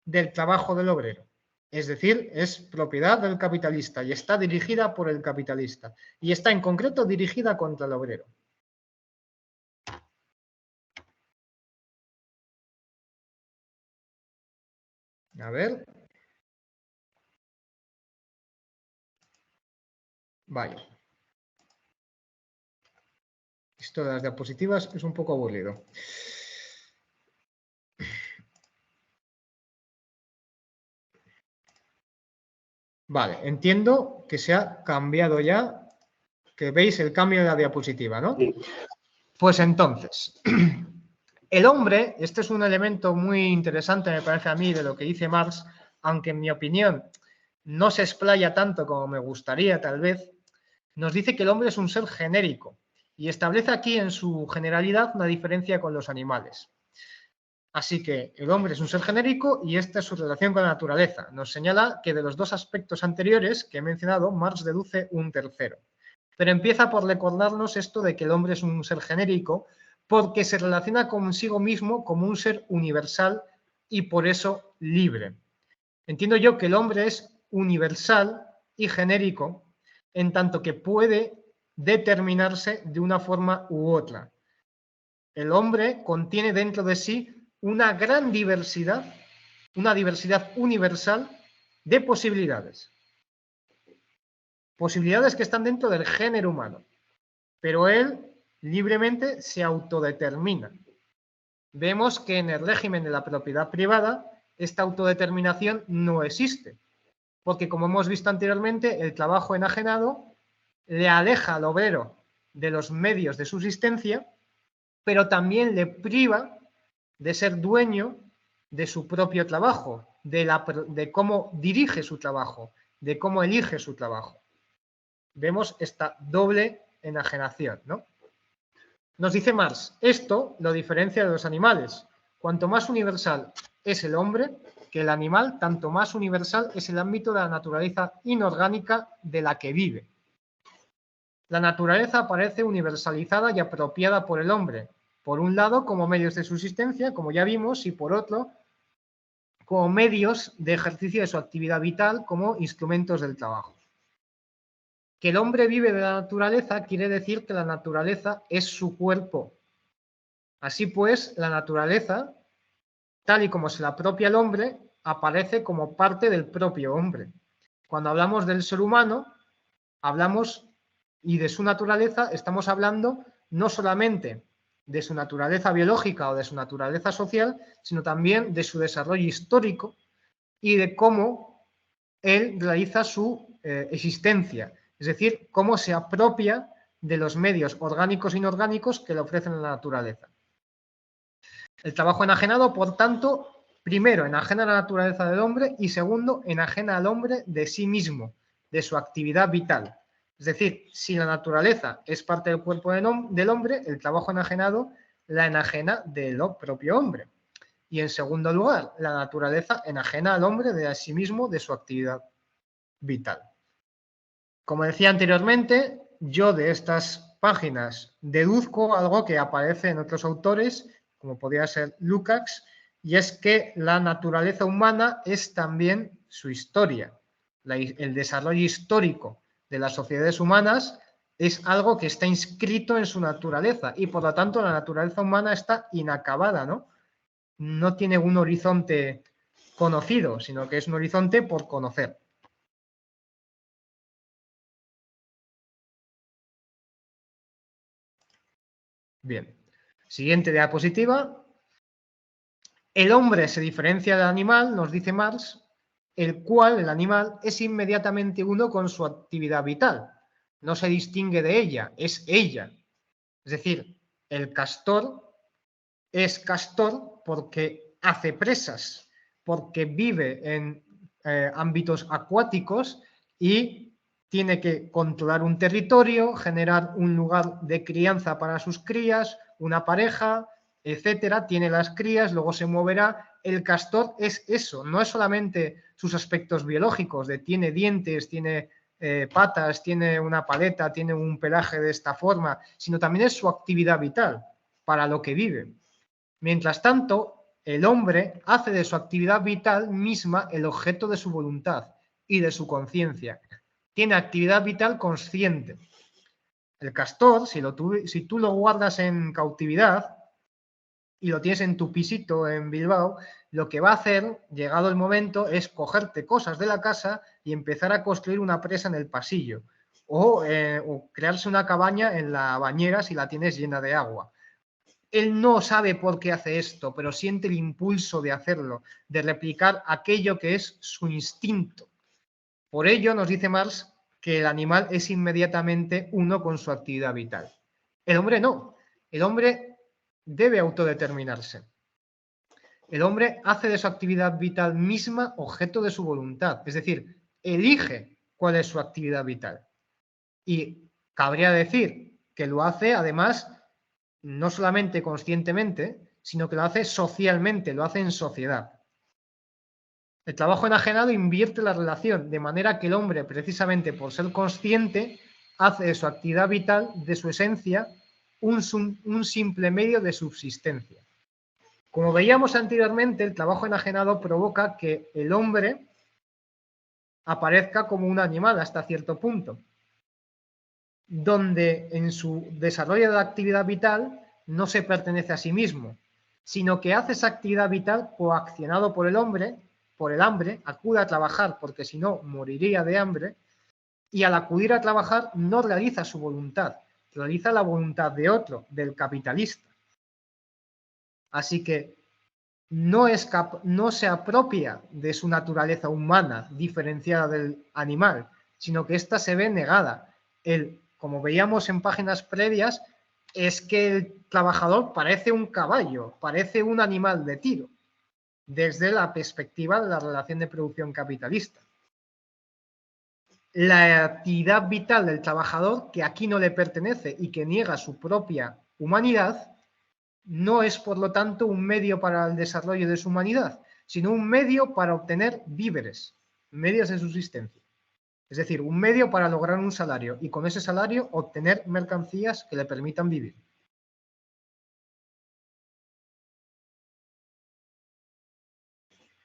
del trabajo del obrero. Es decir, es propiedad del capitalista y está dirigida por el capitalista y está en concreto dirigida contra el obrero. A ver. Vale. Esto de las diapositivas es un poco aburrido. Vale, entiendo que se ha cambiado ya, que veis el cambio de la diapositiva, ¿no? Sí. Pues entonces, el hombre, este es un elemento muy interesante, me parece a mí, de lo que dice Marx, aunque en mi opinión no se explaya tanto como me gustaría, tal vez, nos dice que el hombre es un ser genérico y establece aquí en su generalidad una diferencia con los animales. Así que el hombre es un ser genérico y esta es su relación con la naturaleza. Nos señala que de los dos aspectos anteriores que he mencionado, Marx deduce un tercero. Pero empieza por recordarnos esto de que el hombre es un ser genérico porque se relaciona consigo mismo como un ser universal y por eso libre. Entiendo yo que el hombre es universal y genérico en tanto que puede determinarse de una forma u otra. El hombre contiene dentro de sí una gran diversidad, una diversidad universal de posibilidades. Posibilidades que están dentro del género humano, pero él libremente se autodetermina. Vemos que en el régimen de la propiedad privada esta autodeterminación no existe, porque como hemos visto anteriormente, el trabajo enajenado le aleja al obrero de los medios de subsistencia, pero también le priva de ser dueño de su propio trabajo, de cómo dirige su trabajo, de cómo elige su trabajo. Vemos esta doble enajenación, ¿no? Nos dice Marx, esto lo diferencia de los animales. Cuanto más universal es el hombre que el animal, tanto más universal es el ámbito de la naturaleza inorgánica de la que vive. La naturaleza parece universalizada y apropiada por el hombre, por un lado como medios de subsistencia, como ya vimos, y por otro como medios de ejercicio de su actividad vital como instrumentos del trabajo. Que el hombre vive de la naturaleza quiere decir que la naturaleza es su cuerpo. Así pues, la naturaleza, tal y como se la apropia el hombre, aparece como parte del propio hombre. Cuando hablamos del ser humano, hablamos y de su naturaleza, estamos hablando no solamente de su naturaleza biológica o de su naturaleza social, sino también de su desarrollo histórico y de cómo él realiza su existencia, es decir, cómo se apropia de los medios orgánicos e inorgánicos que le ofrecen la naturaleza. El trabajo enajenado, por tanto, primero, enajena la naturaleza del hombre y segundo, enajena al hombre de sí mismo, de su actividad vital. Es decir, si la naturaleza es parte del cuerpo del hombre, el trabajo enajenado la enajena del propio hombre. Y en segundo lugar, la naturaleza enajena al hombre de sí mismo, de su actividad vital. Como decía anteriormente, yo de estas páginas deduzco algo que aparece en otros autores, como podría ser Lukács, y es que la naturaleza humana es también su historia. El desarrollo histórico de las sociedades humanas es algo que está inscrito en su naturaleza y por lo tanto la naturaleza humana está inacabada, ¿no? No tiene un horizonte conocido, sino que es un horizonte por conocer. Bien, siguiente diapositiva. El hombre se diferencia del animal, nos dice Marx, el cual, el animal, es inmediatamente uno con su actividad vital. No se distingue de ella, es ella. Es decir, el castor es castor porque hace presas, porque vive en ámbitos acuáticos y tiene que controlar un territorio, generar un lugar de crianza para sus crías, una pareja, etcétera, tiene las crías, luego se moverá. El castor es eso, no es solamente sus aspectos biológicos, de tiene dientes, tiene patas, tiene una paleta, tiene un pelaje de esta forma, sino también es su actividad vital, para lo que vive. Mientras tanto, el hombre hace de su actividad vital misma el objeto de su voluntad y de su conciencia. Tiene actividad vital consciente. El castor, si tú lo guardas en cautividad y lo tienes en tu pisito en Bilbao, lo que va a hacer, llegado el momento, es cogerte cosas de la casa y empezar a construir una presa en el pasillo o crearse una cabaña en la bañera si la tienes llena de agua. Él no sabe por qué hace esto, pero siente el impulso de hacerlo, de replicar aquello que es su instinto. Por ello, nos dice Marx que el animal es inmediatamente uno con su actividad vital. El hombre no. El hombre debe autodeterminarse. El hombre hace de su actividad vital misma objeto de su voluntad, es decir, elige cuál es su actividad vital. Y cabría decir que lo hace, además, no solamente conscientemente, sino que lo hace socialmente, lo hace en sociedad. El trabajo enajenado invierte la relación, de manera que el hombre, precisamente por ser consciente, hace de su actividad vital, de su esencia, un simple medio de subsistencia. Como veíamos anteriormente, el trabajo enajenado provoca que el hombre aparezca como un animal hasta cierto punto, donde en su desarrollo de la actividad vital no se pertenece a sí mismo, sino que hace esa actividad vital coaccionado por el hombre, por el hambre, acude a trabajar porque si no moriría de hambre, y al acudir a trabajar no realiza su voluntad, realiza la voluntad de otro, del capitalista. Así que no se apropia de su naturaleza humana diferenciada del animal, sino que ésta se ve negada. Como veíamos en páginas previas, es que el trabajador parece un caballo, parece un animal de tiro, desde la perspectiva de la relación de producción capitalista. La actividad vital del trabajador, que aquí no le pertenece y que niega su propia humanidad, no es, por lo tanto, un medio para el desarrollo de su humanidad, sino un medio para obtener víveres, medios de subsistencia. Es decir, un medio para lograr un salario y con ese salario obtener mercancías que le permitan vivir.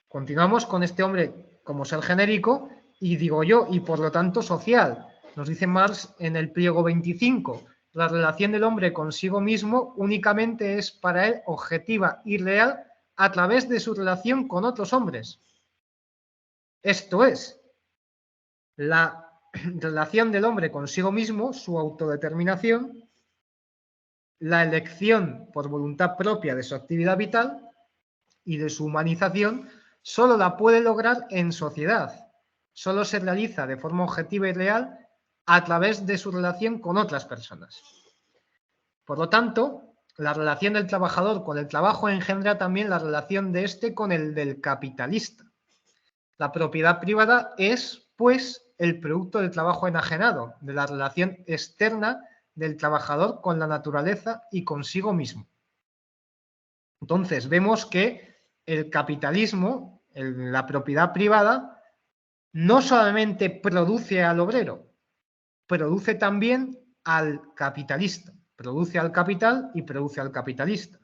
Continuamos con este hombre como ser genérico y digo yo, y por lo tanto social. Nos dice Marx en el pliego 25, la relación del hombre consigo mismo únicamente es para él objetiva y real a través de su relación con otros hombres. Esto es, la relación del hombre consigo mismo, su autodeterminación, la elección por voluntad propia de su actividad vital y de su humanización, solo la puede lograr en sociedad. Solo se realiza de forma objetiva y real a través de su relación con otras personas. Por lo tanto, la relación del trabajador con el trabajo engendra también la relación de éste con el del capitalista. La propiedad privada es, pues, el producto del trabajo enajenado, de la relación externa del trabajador con la naturaleza y consigo mismo. Entonces, vemos que el capitalismo, la propiedad privada, no solamente produce al obrero, produce también al capitalista. Produce al capital y produce al capitalista.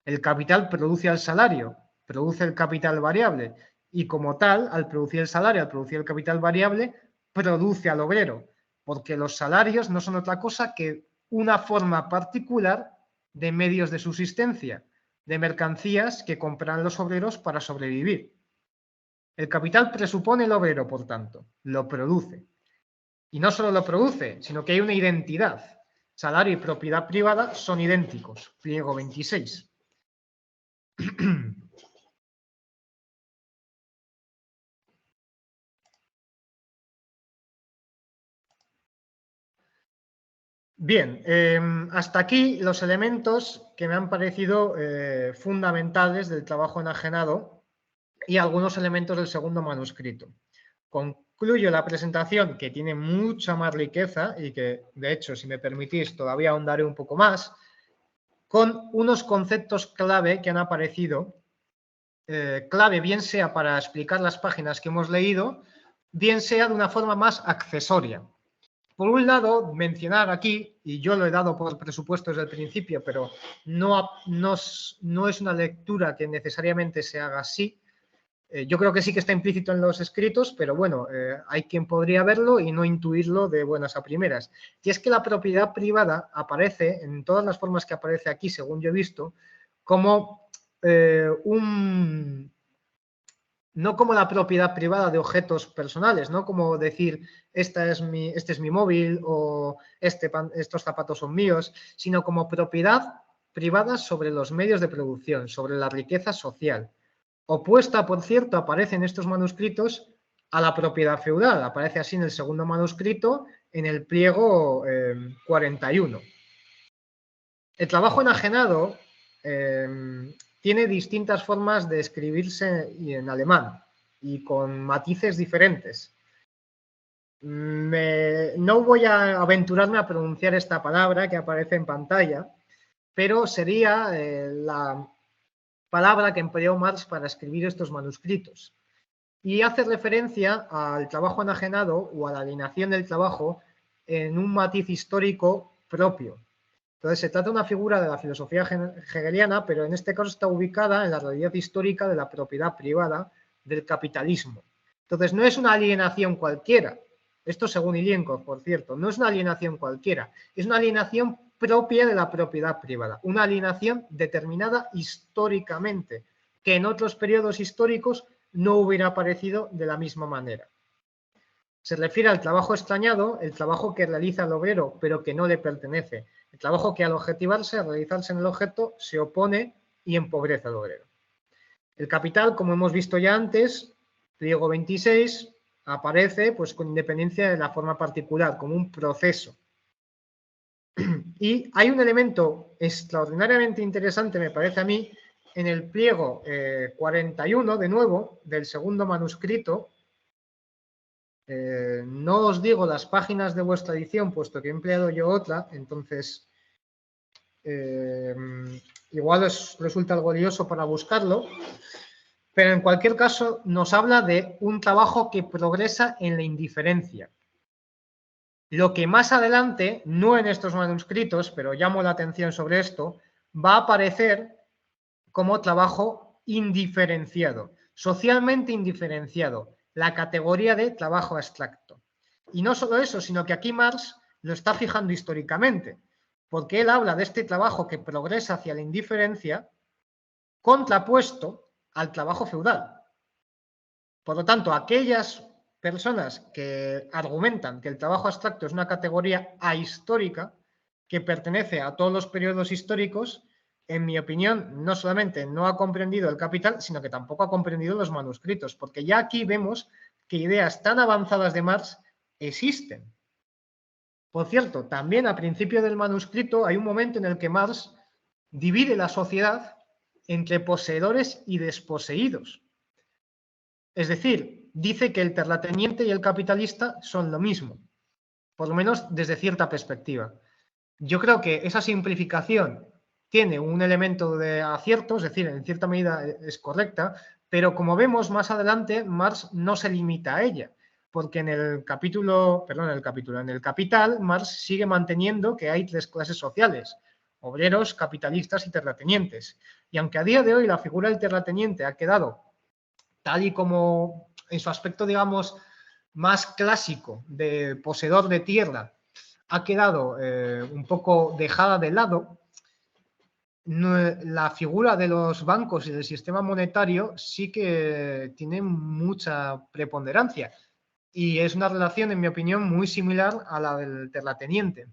El capital produce al salario, produce el capital variable y como tal, al producir el salario, al producir el capital variable, produce al obrero, porque los salarios no son otra cosa que una forma particular de medios de subsistencia, de mercancías que compran los obreros para sobrevivir. El capital presupone el obrero, por tanto, lo produce. Y no solo lo produce, sino que hay una identidad. Salario y propiedad privada son idénticos. Pliego 26. Bien, hasta aquí los elementos que me han parecido fundamentales del trabajo enajenado y algunos elementos del segundo manuscrito. Concluyo la presentación, que tiene mucha más riqueza y que, de hecho, si me permitís, todavía ahondaré un poco más, con unos conceptos clave que han aparecido, clave bien sea para explicar las páginas que hemos leído, bien sea de una forma más accesoria. Por un lado, mencionar aquí, y yo lo he dado por presupuesto desde el principio, pero no es una lectura que necesariamente se haga así. Yo creo que sí que está implícito en los escritos, pero bueno, hay quien podría verlo y no intuirlo de buenas a primeras. Y es que la propiedad privada aparece, en todas las formas que aparece aquí, según yo he visto, como no como la propiedad privada de objetos personales, no como decir este es mi móvil o estos zapatos son míos, sino como propiedad privada sobre los medios de producción, sobre la riqueza social. Opuesta, por cierto, aparece en estos manuscritos a la propiedad feudal. Aparece así en el segundo manuscrito, en el pliego 41. El trabajo enajenado tiene distintas formas de escribirse en alemán y con matices diferentes. No voy a aventurarme a pronunciar esta palabra que aparece en pantalla, pero sería la palabra que empleó Marx para escribir estos manuscritos. Y hace referencia al trabajo enajenado o a la alienación del trabajo en un matiz histórico propio. Entonces, se trata de una figura de la filosofía hegeliana, pero en este caso está ubicada en la realidad histórica de la propiedad privada del capitalismo. Entonces, no es una alienación cualquiera. Esto según Ilienkov, por cierto, no es una alienación cualquiera, es una alienación propia de la propiedad privada, una alienación determinada históricamente, que en otros periodos históricos no hubiera aparecido de la misma manera. Se refiere al trabajo extrañado, el trabajo que realiza el obrero, pero que no le pertenece. El trabajo que al objetivarse, al realizarse en el objeto, se opone y empobrece al obrero. El capital, como hemos visto ya antes, pliego 26, aparece pues, con independencia de la forma particular, como un proceso. Y hay un elemento extraordinariamente interesante, me parece a mí, en el pliego 41, de nuevo, del segundo manuscrito. No os digo las páginas de vuestra edición, puesto que he empleado yo otra, entonces igual os resulta algo lioso para buscarlo, pero en cualquier caso nos habla de un trabajo que progresa en la indiferencia. Lo que más adelante, no en estos manuscritos, pero llamo la atención sobre esto, va a aparecer como trabajo indiferenciado, socialmente indiferenciado, la categoría de trabajo abstracto. Y no solo eso, sino que aquí Marx lo está fijando históricamente, porque él habla de este trabajo que progresa hacia la indiferencia contrapuesto al trabajo feudal. Por lo tanto, aquellas personas que argumentan que el trabajo abstracto es una categoría ahistórica que pertenece a todos los periodos históricos, en mi opinión, no solamente no ha comprendido el Capital, sino que tampoco ha comprendido los manuscritos, porque ya aquí vemos que ideas tan avanzadas de Marx existen. Por cierto, también a principio del manuscrito hay un momento en el que Marx divide la sociedad entre poseedores y desposeídos. Es decir, dice que el terrateniente y el capitalista son lo mismo, por lo menos desde cierta perspectiva. Yo creo que esa simplificación tiene un elemento de acierto, es decir, en cierta medida es correcta, pero como vemos más adelante, Marx no se limita a ella, porque en el Capital, Marx sigue manteniendo que hay tres clases sociales: obreros, capitalistas y terratenientes. Y aunque a día de hoy la figura del terrateniente ha quedado tal y como en su aspecto, digamos, más clásico de poseedor de tierra, ha quedado un poco dejada de lado, la figura de los bancos y del sistema monetario sí que tiene mucha preponderancia y es una relación, en mi opinión, muy similar a la del terrateniente.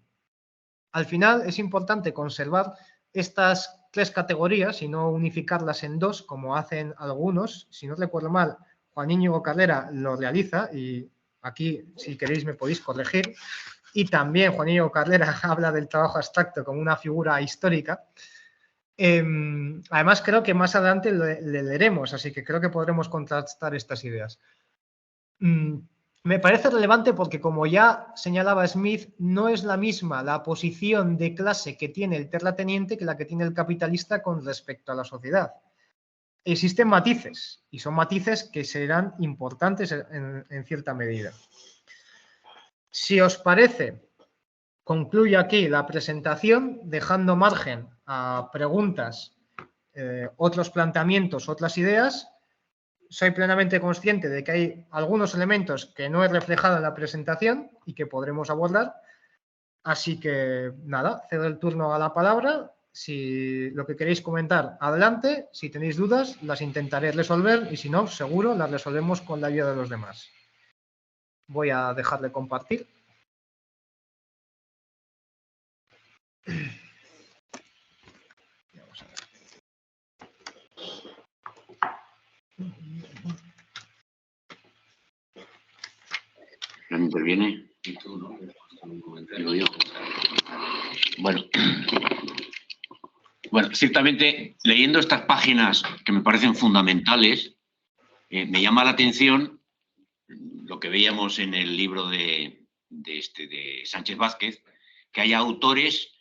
Al final es importante conservar estas tres categorías y no unificarlas en dos, como hacen algunos. Si no recuerdo mal, Juan Íñigo Carrera lo realiza y aquí, si queréis, me podéis corregir. Y también Juan Íñigo Carrera habla del trabajo abstracto como una figura histórica. Además, creo que más adelante le leeremos, así que creo que podremos contrastar estas ideas. Me parece relevante porque, como ya señalaba Smith, no es la misma la posición de clase que tiene el terrateniente que la que tiene el capitalista con respecto a la sociedad. Existen matices, y son matices que serán importantes en cierta medida. Si os parece, concluyo aquí la presentación, dejando margen a preguntas, otros planteamientos, otras ideas. Soy plenamente consciente de que hay algunos elementos que no he reflejado en la presentación y que podremos abordar. Así que, nada, cedo el turno a la palabra. Si lo que queréis comentar, adelante. Si tenéis dudas, las intentaré resolver y si no, seguro las resolvemos con la ayuda de los demás. Voy a dejar de compartir. Vamos a ver. ¿Quién interviene? Digo yo. Bueno, ciertamente, leyendo estas páginas que me parecen fundamentales, me llama la atención lo que veíamos en el libro de Sánchez Vázquez, que hay autores,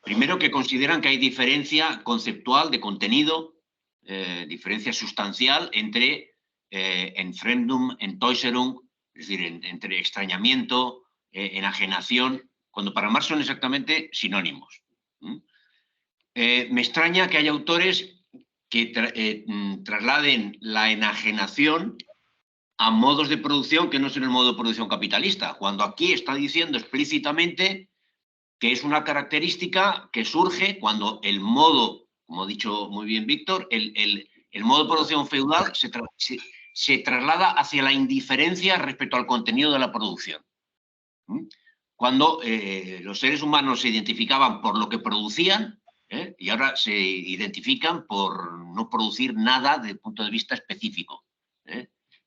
primero, que consideran que hay diferencia conceptual de contenido, diferencia sustancial entre Entfremdung, Entäußerung, es decir, entre extrañamiento, enajenación, cuando para Marx son exactamente sinónimos. Me extraña que haya autores que trasladen la enajenación a modos de producción que no son el modo de producción capitalista, cuando aquí está diciendo explícitamente que es una característica que surge cuando el modo, como ha dicho muy bien Víctor, el modo de producción feudal se traslada hacia la indiferencia respecto al contenido de la producción. Cuando los seres humanos se identificaban por lo que producían, y ahora se identifican por no producir nada desde el punto de vista específico,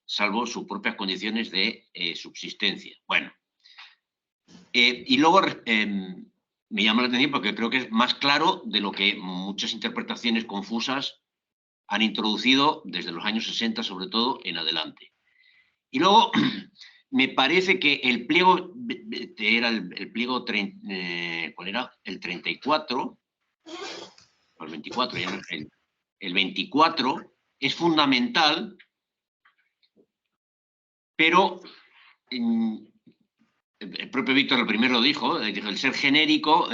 salvo sus propias condiciones de subsistencia. Bueno, y luego me llama la atención porque creo que es más claro de lo que muchas interpretaciones confusas han introducido desde los años 60, sobre todo, en adelante. Y luego me parece que el pliego, era el pliego, ¿cuál era? El 34, o el 24, ya no, el 24 es fundamental, pero el propio Víctor el primero lo dijo, el ser genérico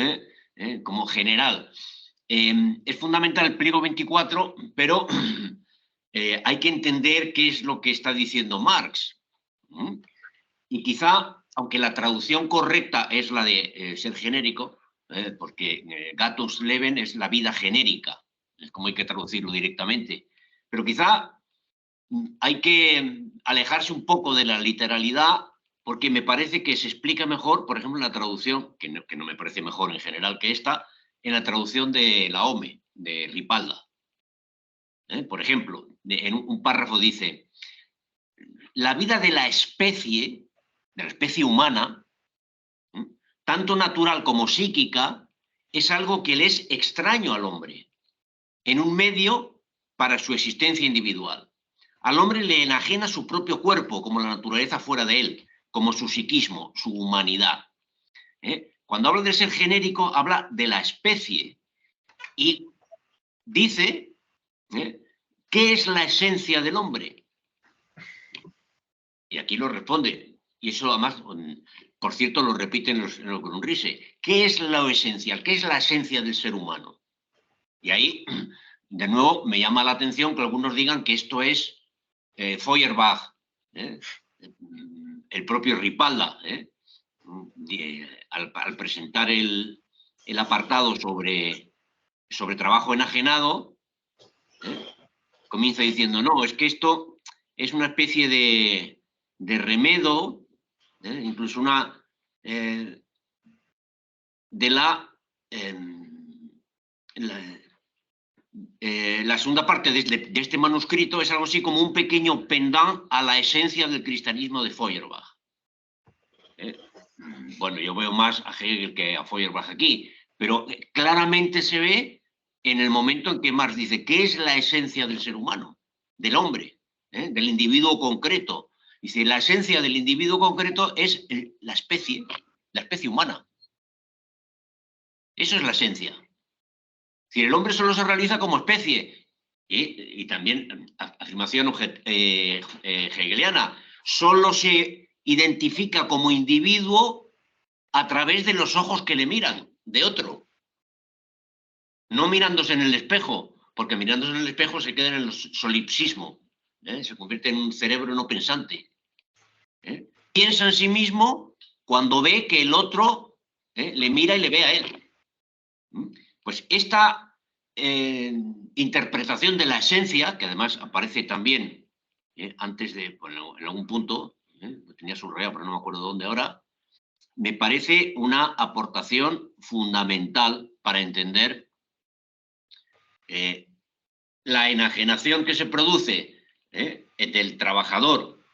como general. Es fundamental el pliego 24, pero hay que entender qué es lo que está diciendo Marx. Y quizá, aunque la traducción correcta es la de ser genérico, porque Gatus Leben es la vida genérica, es como hay que traducirlo directamente, pero quizá hay que alejarse un poco de la literalidad, porque me parece que se explica mejor, por ejemplo, en la traducción, que no me parece mejor en general que esta, en la traducción de la OME, de Ripalda. Por ejemplo, en un párrafo dice: la vida de la especie humana, tanto natural como psíquica, es algo que le es extraño al hombre, en un medio para su existencia individual. Al hombre le enajena su propio cuerpo, como la naturaleza fuera de él, como su psiquismo, su humanidad. Cuando habla de ser genérico, habla de la especie y dice ¿qué es la esencia del hombre? Y aquí lo responde, y eso además, por cierto, lo repiten los Grundrisse. ¿Qué es lo esencial? ¿Qué es la esencia del ser humano? Y ahí, de nuevo, me llama la atención que algunos digan que esto es Feuerbach, el propio Ripalda, al presentar el apartado sobre trabajo enajenado, comienza diciendo: no, es que esto es una especie de remedo, incluso una de la segunda parte de este manuscrito es algo así como un pequeño pendant a la esencia del cristianismo de Feuerbach. Bueno, yo veo más a Hegel que a Feuerbach aquí, pero claramente se ve en el momento en que Marx dice: ¿qué es la esencia del ser humano? Del hombre, del individuo concreto. Dice, la esencia del individuo concreto es la especie humana. Eso es la esencia. Es decir, el hombre solo se realiza como especie. Y también, afirmación hegeliana, solo se identifica como individuo a través de los ojos que le miran, de otro. No mirándose en el espejo, porque mirándose en el espejo se queda en el solipsismo, se convierte en un cerebro no pensante. Piensa en sí mismo cuando ve que el otro le mira y le ve a él. Pues esta interpretación de la esencia, que además aparece también antes de, bueno, en algún punto, lo tenía subrayado, pero no me acuerdo dónde ahora, me parece una aportación fundamental para entender la enajenación que se produce del trabajador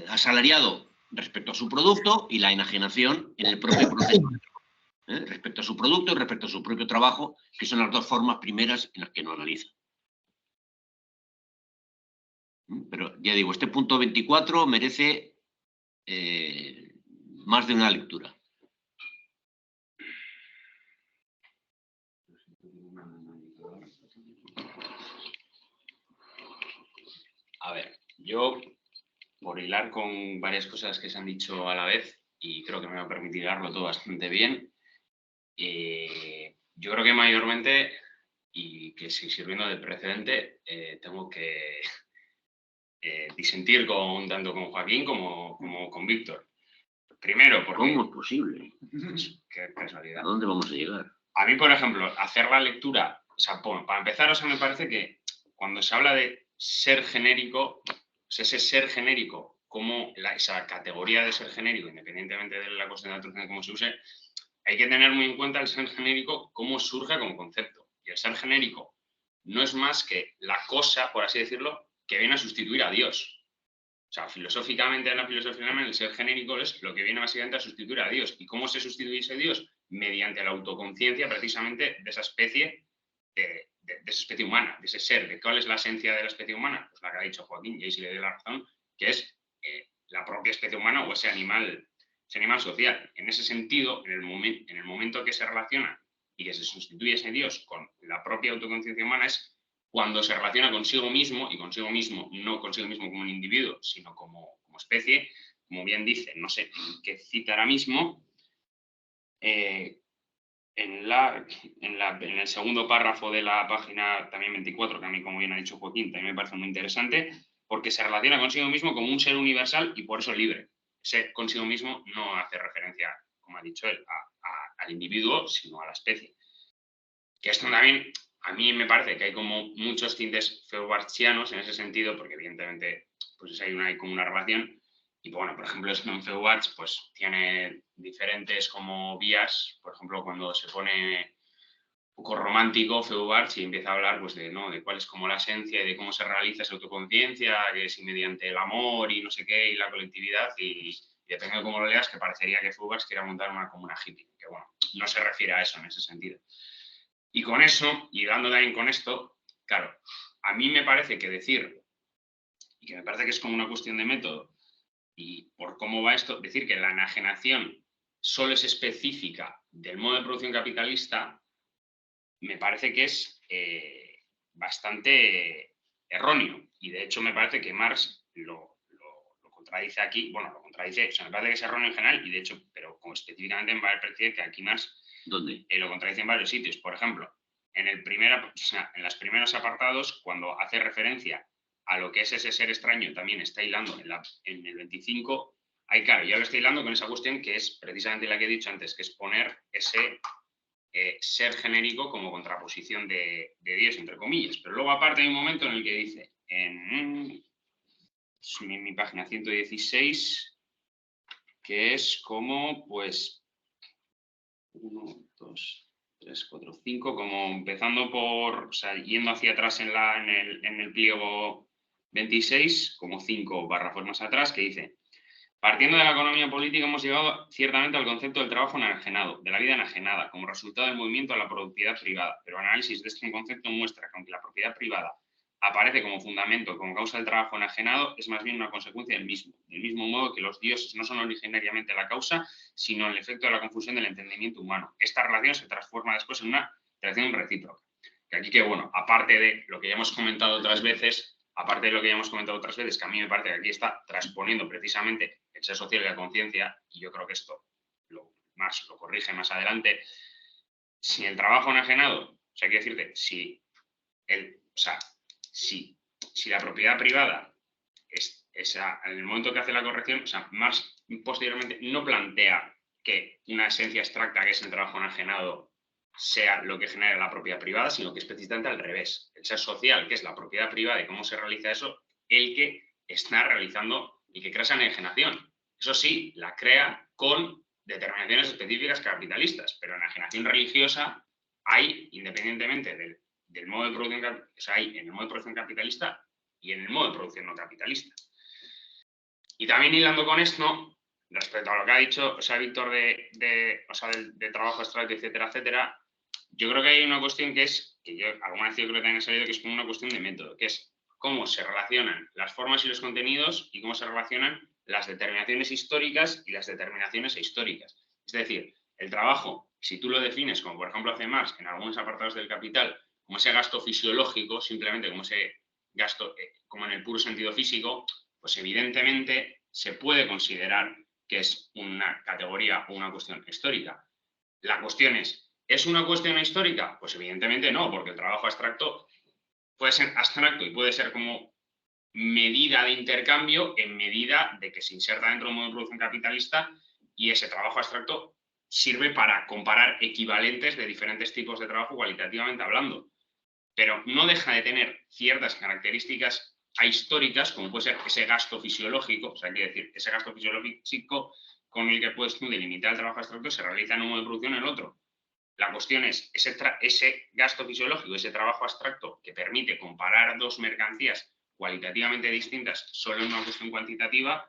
asalariado respecto a su producto y la enajenación en el propio proceso respecto a su producto y respecto a su propio trabajo, que son las dos formas primeras en las que lo analiza. Pero ya digo, este punto 24 merece más de una lectura. A ver, yo, por hilar con varias cosas que se han dicho a la vez, y creo que me va a permitir hilarlo todo bastante bien, yo creo que mayormente, y que sirviendo de precedente, tengo que disentir tanto con Joaquín como con Víctor. Primero, porque... ¿Cómo es posible? Qué casualidad. ¿A dónde vamos a llegar? A mí, por ejemplo, hacer la lectura, o sea, para empezar, o sea, me parece que cuando se habla de ser genérico, o sea, ese ser genérico, como esa categoría de ser genérico, independientemente de la cuestión de la traducción de cómo se use, hay que tener muy en cuenta el ser genérico, cómo surge como concepto. Y el ser genérico no es más que la cosa, por así decirlo, que viene a sustituir a Dios. O sea, filosóficamente, en la filosofía, el ser genérico es lo que viene básicamente a sustituir a Dios. ¿Y cómo se sustituye ese Dios? Mediante la autoconciencia, precisamente, de esa especie, de esa especie humana, de ese ser. ¿De cuál es la esencia de la especie humana? Pues la que ha dicho Joaquín, y ahí sí le doy la razón, que es la propia especie humana o ese animal social. En ese sentido, en el momento que se relaciona y que se sustituye ese Dios con la propia autoconciencia humana, es cuando se relaciona consigo mismo, y consigo mismo, no consigo mismo como un individuo, sino como especie, como bien dice, no sé en qué cita ahora mismo, en el segundo párrafo de la página también 24, que a mí, como bien ha dicho Joaquín, también me parece muy interesante, porque se relaciona consigo mismo como un ser universal y por eso libre. Ser consigo mismo no hace referencia, como ha dicho él, al individuo, sino a la especie. Que esto también... A mí me parece que hay como muchos tintes feubartianos en ese sentido, porque evidentemente pues hay como una relación. Y bueno, por ejemplo, esto en Feuerbach pues tiene diferentes como vías. Por ejemplo, cuando se pone un poco romántico Feuerbach y empieza a hablar pues de cuál es como la esencia y de cómo se realiza esa autoconciencia, que es mediante el amor y no sé qué, y la colectividad. Y depende de cómo lo leas, que parecería que Feuerbach quiera montar una comuna hippie, que bueno, no se refiere a eso en ese sentido. Y con eso, y dando también con esto, claro, a mí me parece que decir, y que me parece que es como una cuestión de método, y por cómo va esto, decir que la enajenación solo es específica del modo de producción capitalista, me parece que es bastante erróneo. Y de hecho me parece que Marx lo contradice aquí, bueno, lo contradice, o sea, me parece que es erróneo en general, y de hecho, pero como específicamente me parece que aquí Marx ¿Dónde? Lo contradice en varios sitios. Por ejemplo, en los primeros apartados, cuando hace referencia a lo que es ese ser extraño, también está hilando en el 25. Ahí, claro, ya lo está hilando con esa cuestión que es precisamente la que he dicho antes, que es poner ese ser genérico como contraposición de Dios, entre comillas. Pero luego, aparte, hay un momento en el que dice, en mi página 116, que es como, pues, 1, 2, 3, 4, 5, como empezando por, o sea, yendo hacia atrás en el pliego 26, como 5 párrafos más atrás, que dice: partiendo de la economía política hemos llegado ciertamente al concepto del trabajo enajenado, de la vida enajenada, como resultado del movimiento a la propiedad privada, pero el análisis de este concepto muestra que aunque la propiedad privada aparece como fundamento, como causa del trabajo enajenado, es más bien una consecuencia del mismo modo que los dioses no son originariamente la causa, sino el efecto de la confusión del entendimiento humano. Esta relación se transforma después en una relación recíproca. Que aquí que, bueno, aparte de lo que ya hemos comentado otras veces, que a mí me parece que aquí está transponiendo precisamente el ser social y la conciencia, y yo creo que esto Marx lo corrige más adelante, si el trabajo enajenado, o sea, quiero decirte, si la propiedad privada es esa, en el momento que hace la corrección, o sea, Marx posteriormente no plantea que una esencia abstracta, que es el trabajo enajenado, sea lo que genera la propiedad privada, sino que es precisamente al revés. El ser social, que es la propiedad privada y cómo se realiza eso, el que está realizando y que crea esa enajenación. Eso sí, la crea con determinaciones específicas capitalistas, pero enajenación religiosa hay, independientemente del modo de producción, o sea, hay en el modo de producción capitalista y en el modo de producción no capitalista. Y también hilando con esto, respecto a lo que ha dicho, o sea, Víctor, del trabajo abstracto, etcétera, etcétera, yo creo que hay una cuestión que es, que yo alguna vez yo creo que también he salido, que es como una cuestión de método, que es cómo se relacionan las formas y los contenidos y cómo se relacionan las determinaciones históricas y las determinaciones ahistóricas. Es decir, el trabajo, si tú lo defines, como por ejemplo hace Marx en algunos apartados del Capital, como ese gasto fisiológico, simplemente como ese gasto, como en el puro sentido físico, pues evidentemente se puede considerar que es una categoría o una cuestión histórica. La cuestión ¿es una cuestión histórica? Pues evidentemente no, porque el trabajo abstracto puede ser abstracto y puede ser como medida de intercambio en medida de que se inserta dentro del modo de producción capitalista y ese trabajo abstracto sirve para comparar equivalentes de diferentes tipos de trabajo cualitativamente hablando. Pero no deja de tener ciertas características ahistóricas, como puede ser ese gasto fisiológico, o sea, quiere decir, ese gasto fisiológico con el que puedes delimitar el trabajo abstracto se realiza en un modo de producción en el otro. La cuestión es, ese gasto fisiológico, ese trabajo abstracto que permite comparar dos mercancías cualitativamente distintas solo en una cuestión cuantitativa,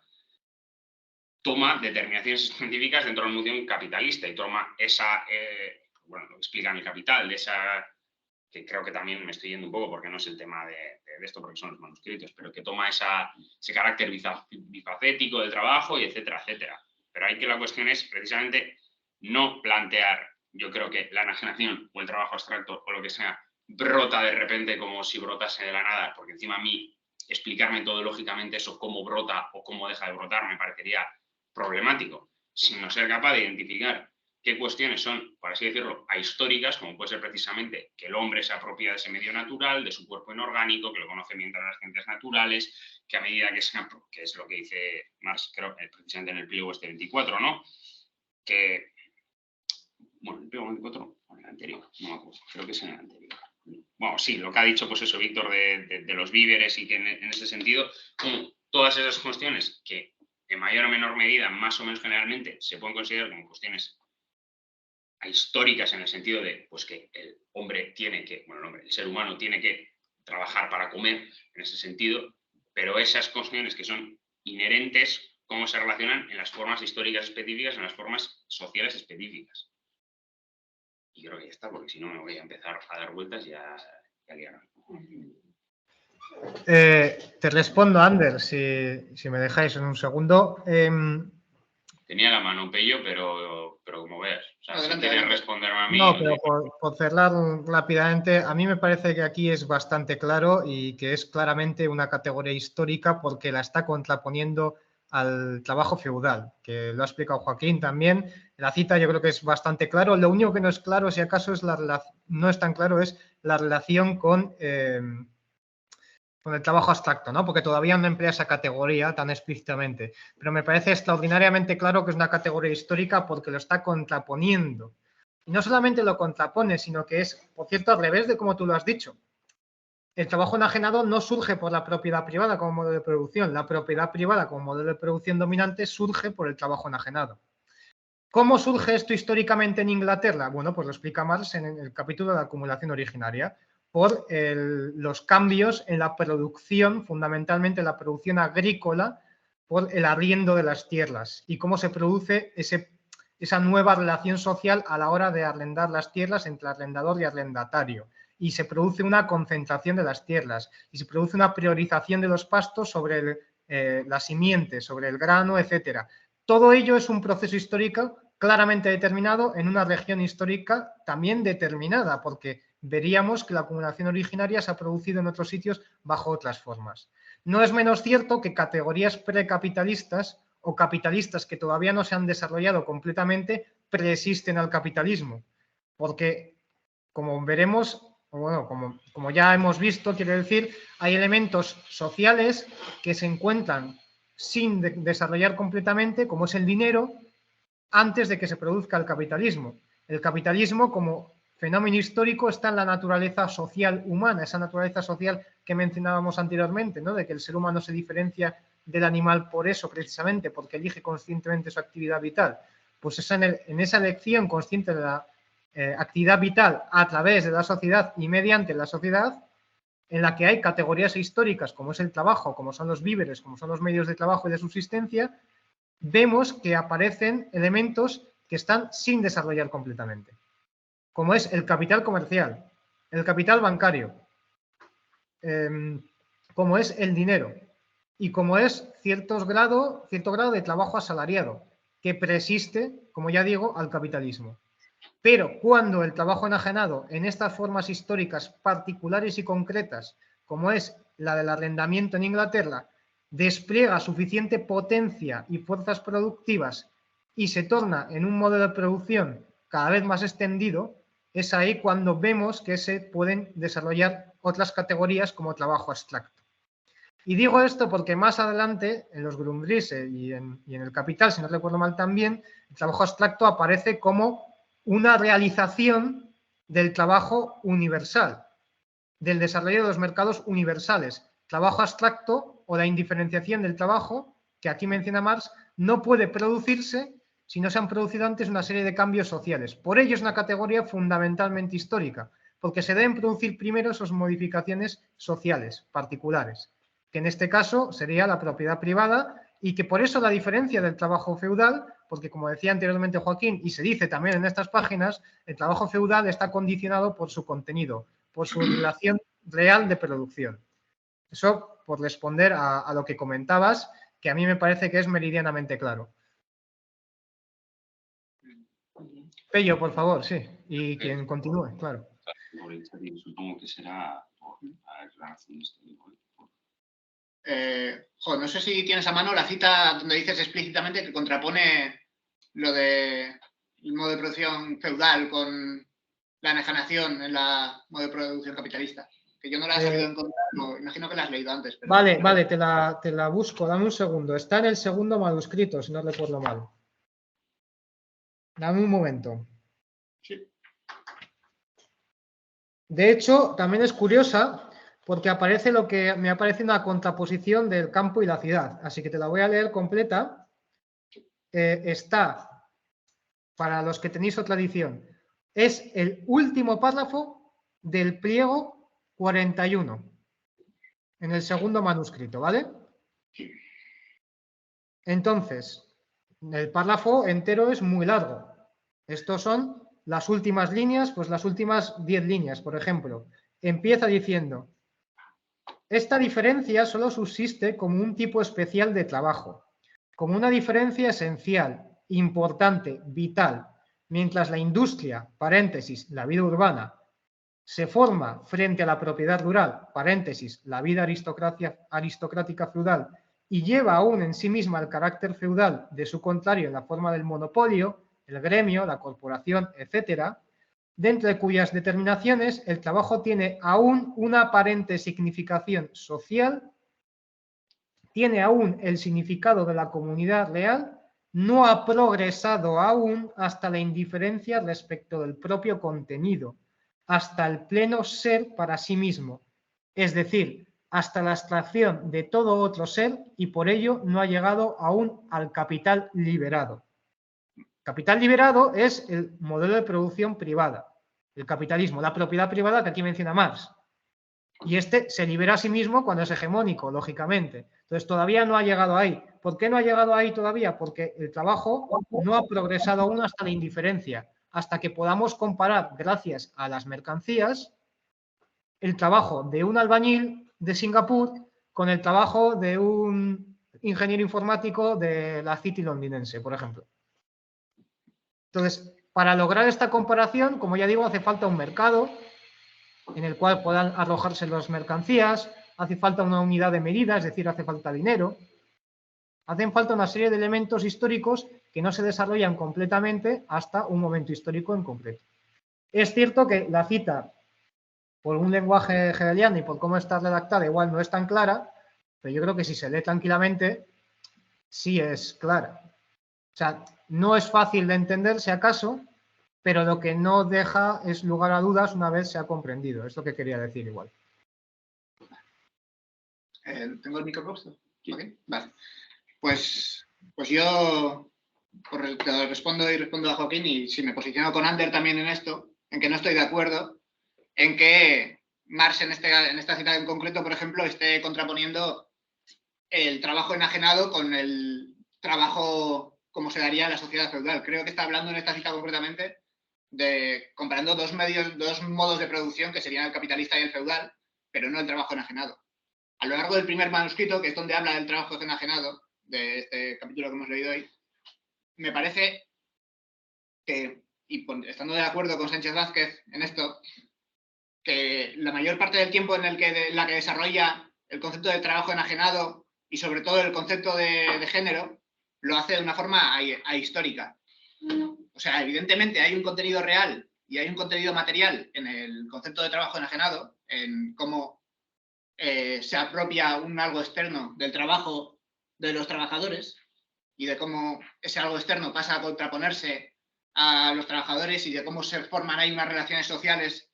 toma determinaciones científicas dentro de la noción capitalista y toma esa, lo explica en el Capital, de esa, que creo que también me estoy yendo un poco porque no es el tema de esto, porque son los manuscritos, pero que toma ese carácter bifacético del trabajo y etcétera, etcétera. Pero ahí que la cuestión es precisamente no plantear, yo creo que la enajenación o el trabajo abstracto o lo que sea brota de repente como si brotase de la nada, porque encima a mí explicar metodológicamente eso, cómo brota o cómo deja de brotar, me parecería problemático, sino ser capaz de identificar qué cuestiones son, por así decirlo, ahistóricas, como puede ser precisamente que el hombre se apropia de ese medio natural, de su cuerpo inorgánico, que lo conoce mientras las ciencias naturales, que a medida que es lo que dice Marx, creo, precisamente en el pliego este 24, ¿no? Que, bueno, el pliego 24, o en el anterior, no me acuerdo, creo que es en el anterior. Bueno, sí, lo que ha dicho, pues eso, Víctor, de los víveres y que en ese sentido, como todas esas cuestiones que en mayor o menor medida, más o menos generalmente, se pueden considerar como cuestiones históricas en el sentido de pues, que el hombre tiene que, el ser humano tiene que trabajar para comer, en ese sentido, pero esas cuestiones que son inherentes, cómo se relacionan en las formas históricas específicas, en las formas sociales específicas. Y creo que ya está, porque si no me voy a empezar a dar vueltas y a liar. Te respondo, Ander, si me dejáis en un segundo. Tenía la mano Pello, pero como veas. O sea, adelante, si quieres responderme a mí... No, pero por cerrar rápidamente, a mí me parece que aquí es bastante claro y que es claramente una categoría histórica porque la está contraponiendo al trabajo feudal, que lo ha explicado Joaquín también. La cita yo creo que es bastante claro. Lo único que no es claro, si acaso no es tan claro, es la relación con el trabajo abstracto, ¿no? Porque todavía no emplea esa categoría tan explícitamente. Pero me parece extraordinariamente claro que es una categoría histórica porque lo está contraponiendo. Y no solamente lo contrapone, sino que es, por cierto, al revés de como tú lo has dicho. El trabajo enajenado no surge por la propiedad privada como modelo de producción. La propiedad privada como modelo de producción dominante surge por el trabajo enajenado. ¿Cómo surge esto históricamente en Inglaterra? Bueno, pues lo explica Marx en el capítulo de la acumulación originaria, por los cambios en la producción, fundamentalmente la producción agrícola, por el arriendo de las tierras y cómo se produce esa nueva relación social a la hora de arrendar las tierras entre arrendador y arrendatario. y se produce una concentración de las tierras y se produce una priorización de los pastos sobre la simiente, sobre el grano, etcétera. Todo ello es un proceso histórico claramente determinado en una región histórica también determinada, porque veríamos que la acumulación originaria se ha producido en otros sitios bajo otras formas. No es menos cierto que categorías precapitalistas o capitalistas que todavía no se han desarrollado completamente preexisten al capitalismo, porque como veremos, bueno, como ya hemos visto, quiero decir, hay elementos sociales que se encuentran sin desarrollar completamente, como es el dinero, antes de que se produzca el capitalismo. El capitalismo, como fenómeno histórico, está en la naturaleza social humana, esa naturaleza social que mencionábamos anteriormente, ¿no? De que el ser humano se diferencia del animal por eso, precisamente, porque elige conscientemente su actividad vital. Pues es en esa elección consciente de la actividad vital a través de la sociedad y mediante la sociedad, en la que hay categorías históricas, como es el trabajo, como son los víveres, como son los medios de trabajo y de subsistencia, vemos que aparecen elementos que están sin desarrollar completamente, como es el capital comercial, el capital bancario, como es el dinero y como es cierto grado de trabajo asalariado, que preexiste, como ya digo, al capitalismo. Pero cuando el trabajo enajenado en estas formas históricas particulares y concretas, como es la del arrendamiento en Inglaterra, despliega suficiente potencia y fuerzas productivas y se torna en un modelo de producción cada vez más extendido, es ahí cuando vemos que se pueden desarrollar otras categorías como trabajo abstracto. Y digo esto porque más adelante, en los Grundrisse y en el Capital, si no recuerdo mal también, el trabajo abstracto aparece como una realización del trabajo universal, del desarrollo de los mercados universales. Trabajo abstracto o la indiferenciación del trabajo, que aquí menciona Marx, no puede producirse si no se han producido antes una serie de cambios sociales. Por ello es una categoría fundamentalmente histórica, porque se deben producir primero esas modificaciones sociales particulares, que en este caso sería la propiedad privada y que por eso la diferencia del trabajo feudal, porque como decía anteriormente Joaquín, y se dice también en estas páginas, el trabajo feudal está condicionado por su contenido, por su relación real de producción. Eso por responder a lo que comentabas, que a mí me parece que es meridianamente claro. Pello, por favor, sí, y quien continúe, claro. Supongo que será por la declaración de este libro. No sé si tienes a mano la cita donde dices explícitamente que contrapone lo del modo de producción feudal con la enajenación en la modo de producción capitalista. Que yo no la he sabido encontrar, no, imagino que la has leído antes. Pero vale, te la busco, dame un segundo. Está en el segundo manuscrito, si no recuerdo mal. Dame un momento. Sí. De hecho, también es curiosa porque aparece lo que me aparece una contraposición del campo y la ciudad. Así que te la voy a leer completa. Está, para los que tenéis otra edición, es el último párrafo del pliego 41, en el segundo manuscrito, ¿vale? Entonces, el párrafo entero es muy largo. Estos son las últimas líneas, pues las últimas 10 líneas, por ejemplo. Empieza diciendo: esta diferencia solo subsiste como un tipo especial de trabajo, como una diferencia esencial, importante, vital, mientras la industria, paréntesis, la vida urbana, se forma frente a la propiedad rural, paréntesis, la vida aristocrática feudal, y lleva aún en sí misma el carácter feudal de su contrario en la forma del monopolio, el gremio, la corporación, etcétera, dentro de cuyas determinaciones el trabajo tiene aún una aparente significación social, tiene aún el significado de la comunidad real, no ha progresado aún hasta la indiferencia respecto del propio contenido, hasta el pleno ser para sí mismo, es decir, hasta la abstracción de todo otro ser, y por ello no ha llegado aún al capital liberado. Capital liberado es el modelo de producción privada, el capitalismo, la propiedad privada que aquí menciona Marx. Y este se libera a sí mismo cuando es hegemónico, lógicamente. Entonces todavía no ha llegado ahí. ¿Por qué no ha llegado ahí todavía? Porque el trabajo no ha progresado aún hasta la indiferencia, hasta que podamos comparar, gracias a las mercancías, el trabajo de un albañil de Singapur con el trabajo de un ingeniero informático de la City londinense, por ejemplo. Entonces, para lograr esta comparación, como ya digo, hace falta un mercado en el cual puedan arrojarse las mercancías, hace falta una unidad de medida, es decir, hace falta dinero, hacen falta una serie de elementos históricos que no se desarrollan completamente hasta un momento histórico en concreto. Es cierto que la cita, por un lenguaje hegeliano y por cómo está redactada, igual no es tan clara, pero yo creo que si se lee tranquilamente, sí es clara. O sea, no es fácil de entender, si acaso, pero lo que no deja es lugar a dudas una vez se ha comprendido. Es lo que quería decir igual. ¿Tengo el micro puesto? Okay, vale. Pues yo te respondo y respondo a Joaquín, y si me posiciono con Ander también en esto, en que no estoy de acuerdo en que Marx en esta cita en concreto, por ejemplo, esté contraponiendo el trabajo enajenado con el trabajo como se daría en la sociedad feudal. Creo que está hablando en esta cita concretamente de comparando dos modos de producción, que serían el capitalista y el feudal, pero no el trabajo enajenado. A lo largo del primer manuscrito, que es donde habla del trabajo enajenado, de este capítulo que hemos leído hoy, me parece que, y estando de acuerdo con Sánchez Vázquez en esto, que la mayor parte del tiempo en la que desarrolla el concepto de trabajo enajenado y sobre todo el concepto de género, lo hace de una forma ahistórica. O sea, evidentemente hay un contenido real y hay un contenido material en el concepto de trabajo enajenado, en cómo se apropia un algo externo del trabajo de los trabajadores y de cómo ese algo externo pasa a contraponerse a los trabajadores y de cómo se forman ahí unas relaciones sociales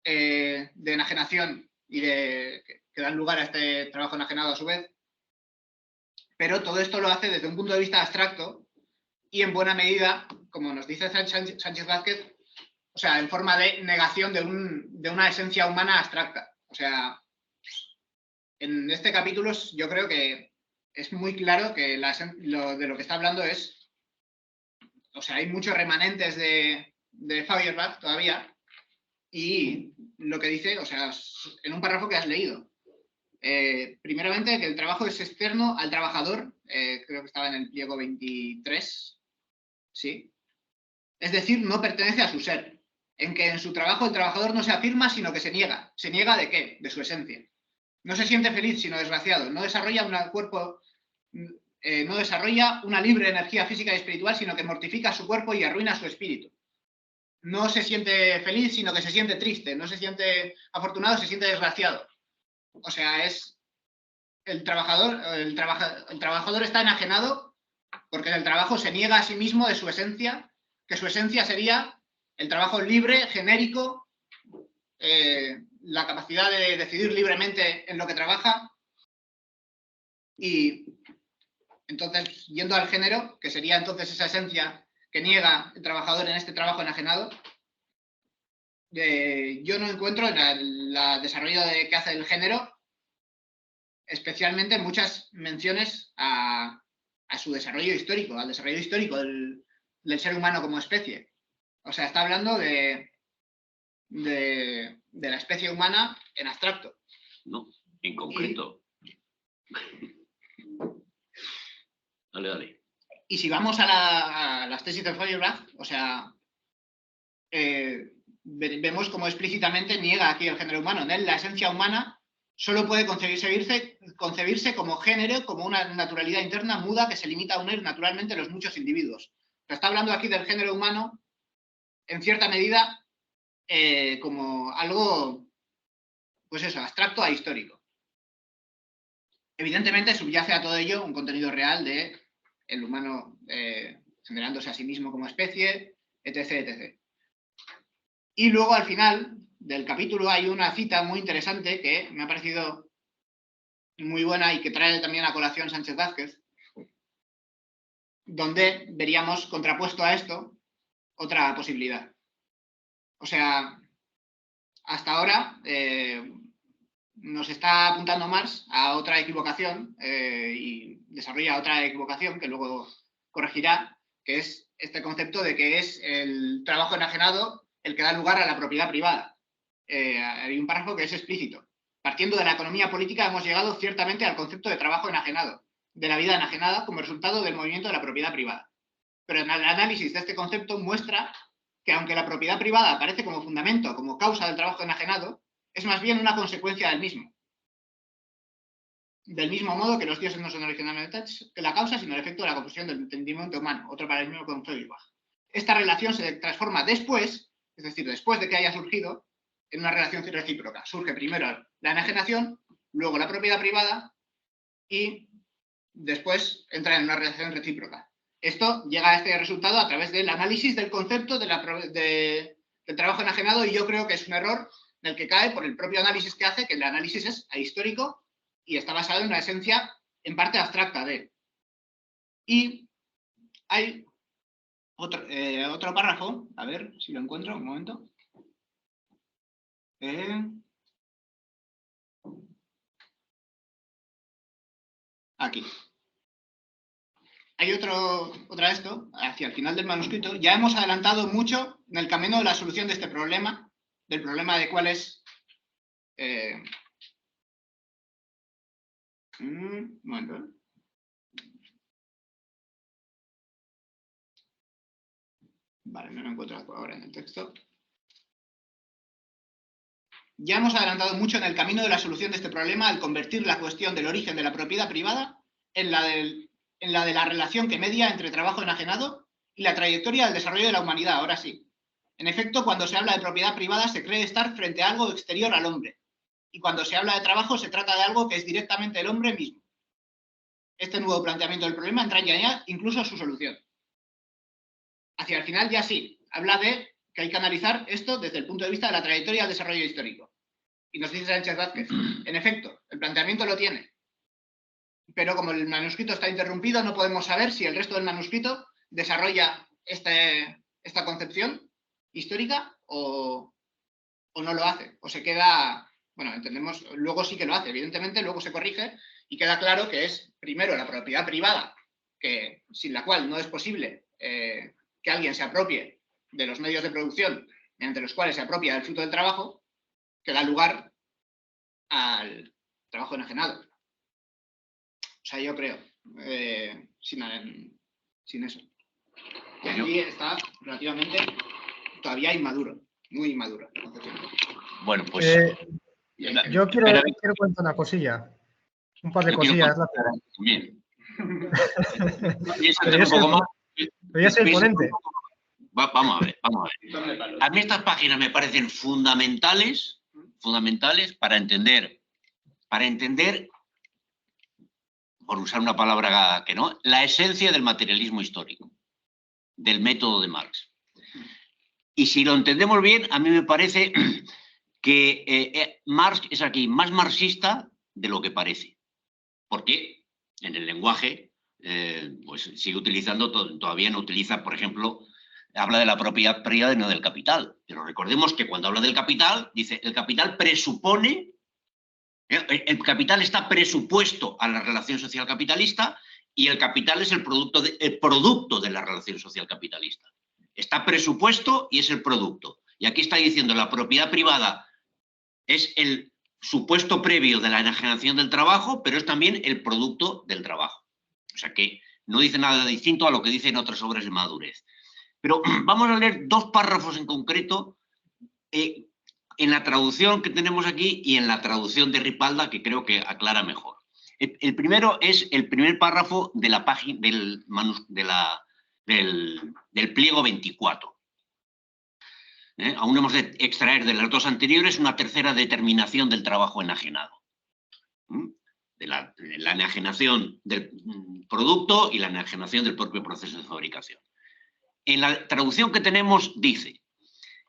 de enajenación y que dan lugar a este trabajo enajenado a su vez. Pero todo esto lo hace desde un punto de vista abstracto y en buena medida, como nos dice Sánchez Vázquez, o sea, en forma de negación de una esencia humana abstracta. O sea, en este capítulo yo creo que es muy claro que de lo que está hablando es, o sea, hay muchos remanentes de Feuerbach todavía, y lo que dice, o sea, en un párrafo que has leído, primeramente que el trabajo es externo al trabajador, creo que estaba en el pliego 23, ¿sí? Es decir, no pertenece a su ser, en que en su trabajo el trabajador no se afirma, sino que se niega. ¿Se niega de qué? De su esencia. No se siente feliz, sino desgraciado. No desarrolla no desarrolla una libre energía física y espiritual, sino que mortifica su cuerpo y arruina su espíritu. No se siente feliz, sino que se siente triste. No se siente afortunado, se siente desgraciado. O sea, el trabajador está enajenado porque en el trabajo se niega a sí mismo de su esencia, que su esencia sería el trabajo libre, genérico, la capacidad de decidir libremente en lo que trabaja. Y entonces, yendo al género, que sería entonces esa esencia que niega el trabajador en este trabajo enajenado, yo no encuentro en el desarrollo que hace el género especialmente muchas menciones a su desarrollo histórico, al desarrollo histórico del ser humano como especie. O sea, está hablando de la especie humana en abstracto. No, en concreto. Dale. Y si vamos a las tesis de Feuerbach, o sea, vemos como explícitamente niega aquí el género humano. En él, la esencia humana solo puede concebirse como género, como una naturalidad interna muda que se limita a unir naturalmente los muchos individuos. Se está hablando aquí del género humano, en cierta medida, como algo, pues eso, abstracto a histórico. Evidentemente subyace a todo ello un contenido real de el humano generándose a sí mismo como especie, etc., etc. Y luego al final del capítulo hay una cita muy interesante que me ha parecido muy buena y que trae también a colación Sánchez Vázquez, donde veríamos contrapuesto a esto otra posibilidad. O sea, hasta ahora nos está apuntando Marx a otra equivocación y desarrolla otra equivocación que luego corregirá, que es este concepto de que es el trabajo enajenado el que da lugar a la propiedad privada. hay un párrafo que es explícito. Partiendo de la economía política hemos llegado ciertamente al concepto de trabajo enajenado, de la vida enajenada como resultado del movimiento de la propiedad privada. Pero en el análisis de este concepto muestra que aunque la propiedad privada aparece como fundamento, como causa del trabajo enajenado, es más bien una consecuencia del mismo. Del mismo modo que los dioses no son originalmente la causa, sino el efecto de la confusión del entendimiento humano, otro paralelismo con Feuerbach. Esta relación se transforma después, es decir, después de que haya surgido, en una relación recíproca. Surge primero la enajenación, luego la propiedad privada y después entra en una relación recíproca. Esto llega a este resultado a través del análisis del concepto del trabajo enajenado, y yo creo que es un error en el que cae por el propio análisis que hace, que el análisis es ahistórico y está basado en una esencia en parte abstracta de él. Y hay otro párrafo, a ver si lo encuentro, un momento. Aquí. Hay otra de esto, hacia el final del manuscrito. Ya hemos adelantado mucho en el camino de la solución de este problema, del problema de cuál es... un momento. Vale, no lo encuentro ahora en el texto. Ya hemos adelantado mucho en el camino de la solución de este problema al convertir la cuestión del origen de la propiedad privada en la de la relación que media entre trabajo enajenado y la trayectoria del desarrollo de la humanidad, ahora sí. En efecto, cuando se habla de propiedad privada se cree estar frente a algo exterior al hombre. Y cuando se habla de trabajo se trata de algo que es directamente el hombre mismo. Este nuevo planteamiento del problema entraña ya incluso su solución. Hacia el final ya sí, habla de que hay que analizar esto desde el punto de vista de la trayectoria del desarrollo histórico. Y nos dice Sánchez Vázquez, en efecto, el planteamiento lo tiene. Pero como el manuscrito está interrumpido, no podemos saber si el resto del manuscrito desarrolla esta concepción histórica o no lo hace. O se queda, bueno, entendemos, luego sí que lo hace, evidentemente, luego se corrige y queda claro que es primero la propiedad privada, que, sin la cual no es posible que alguien se apropie de los medios de producción mediante los cuales se apropia del fruto del trabajo, que da lugar al trabajo enajenado. O sea, yo creo, sin eso. Y aquí está relativamente todavía inmaduro, muy inmaduro. Bueno, pues... yo quiero contar una cosilla. Un par de cosillas. Bien. Pero yo soy el ponente. Vamos a ver. A mí estas páginas me parecen fundamentales para entender, por usar una palabra que no, la esencia del materialismo histórico, del método de Marx. Y si lo entendemos bien, a mí me parece que Marx es aquí más marxista de lo que parece. Porque en el lenguaje pues sigue utilizando, todavía no utiliza, por ejemplo, habla de la propiedad privada y no del capital. Pero recordemos que cuando habla del capital, dice, el capital presupone... El capital está presupuesto a la relación social capitalista y el capital es el producto de la relación social capitalista. Está presupuesto y es el producto. Y aquí está diciendo la propiedad privada es el supuesto previo de la enajenación del trabajo, pero es también el producto del trabajo. O sea que no dice nada distinto a lo que dicen otras obras de Madurez. Pero vamos a leer dos párrafos en concreto en la traducción que tenemos aquí y en la traducción de Ripalda, que creo que aclara mejor. El primero es el primer párrafo de la página del pliego 24. Aún hemos de extraer de las dos anteriores una tercera determinación del trabajo enajenado. De la enajenación del producto y la enajenación del propio proceso de fabricación. En la traducción que tenemos dice: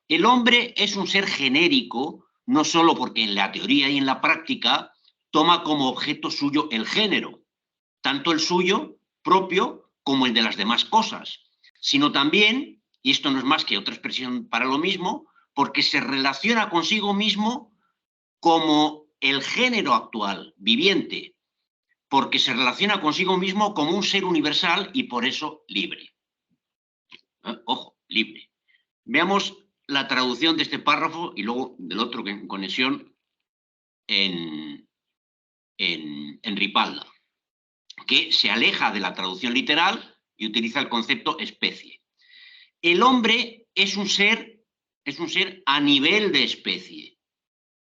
el hombre es un ser genérico, no solo porque en la teoría y en la práctica toma como objeto suyo el género, tanto el suyo propio como el de las demás cosas, sino también, y esto no es más que otra expresión para lo mismo, porque se relaciona consigo mismo como el género actual, viviente, porque se relaciona consigo mismo como un ser universal y por eso libre. Ojo, libre. Veamos la traducción de este párrafo y luego del otro que en conexión en Ripalda, que se aleja de la traducción literal y utiliza el concepto especie. El hombre es un ser a nivel de especie,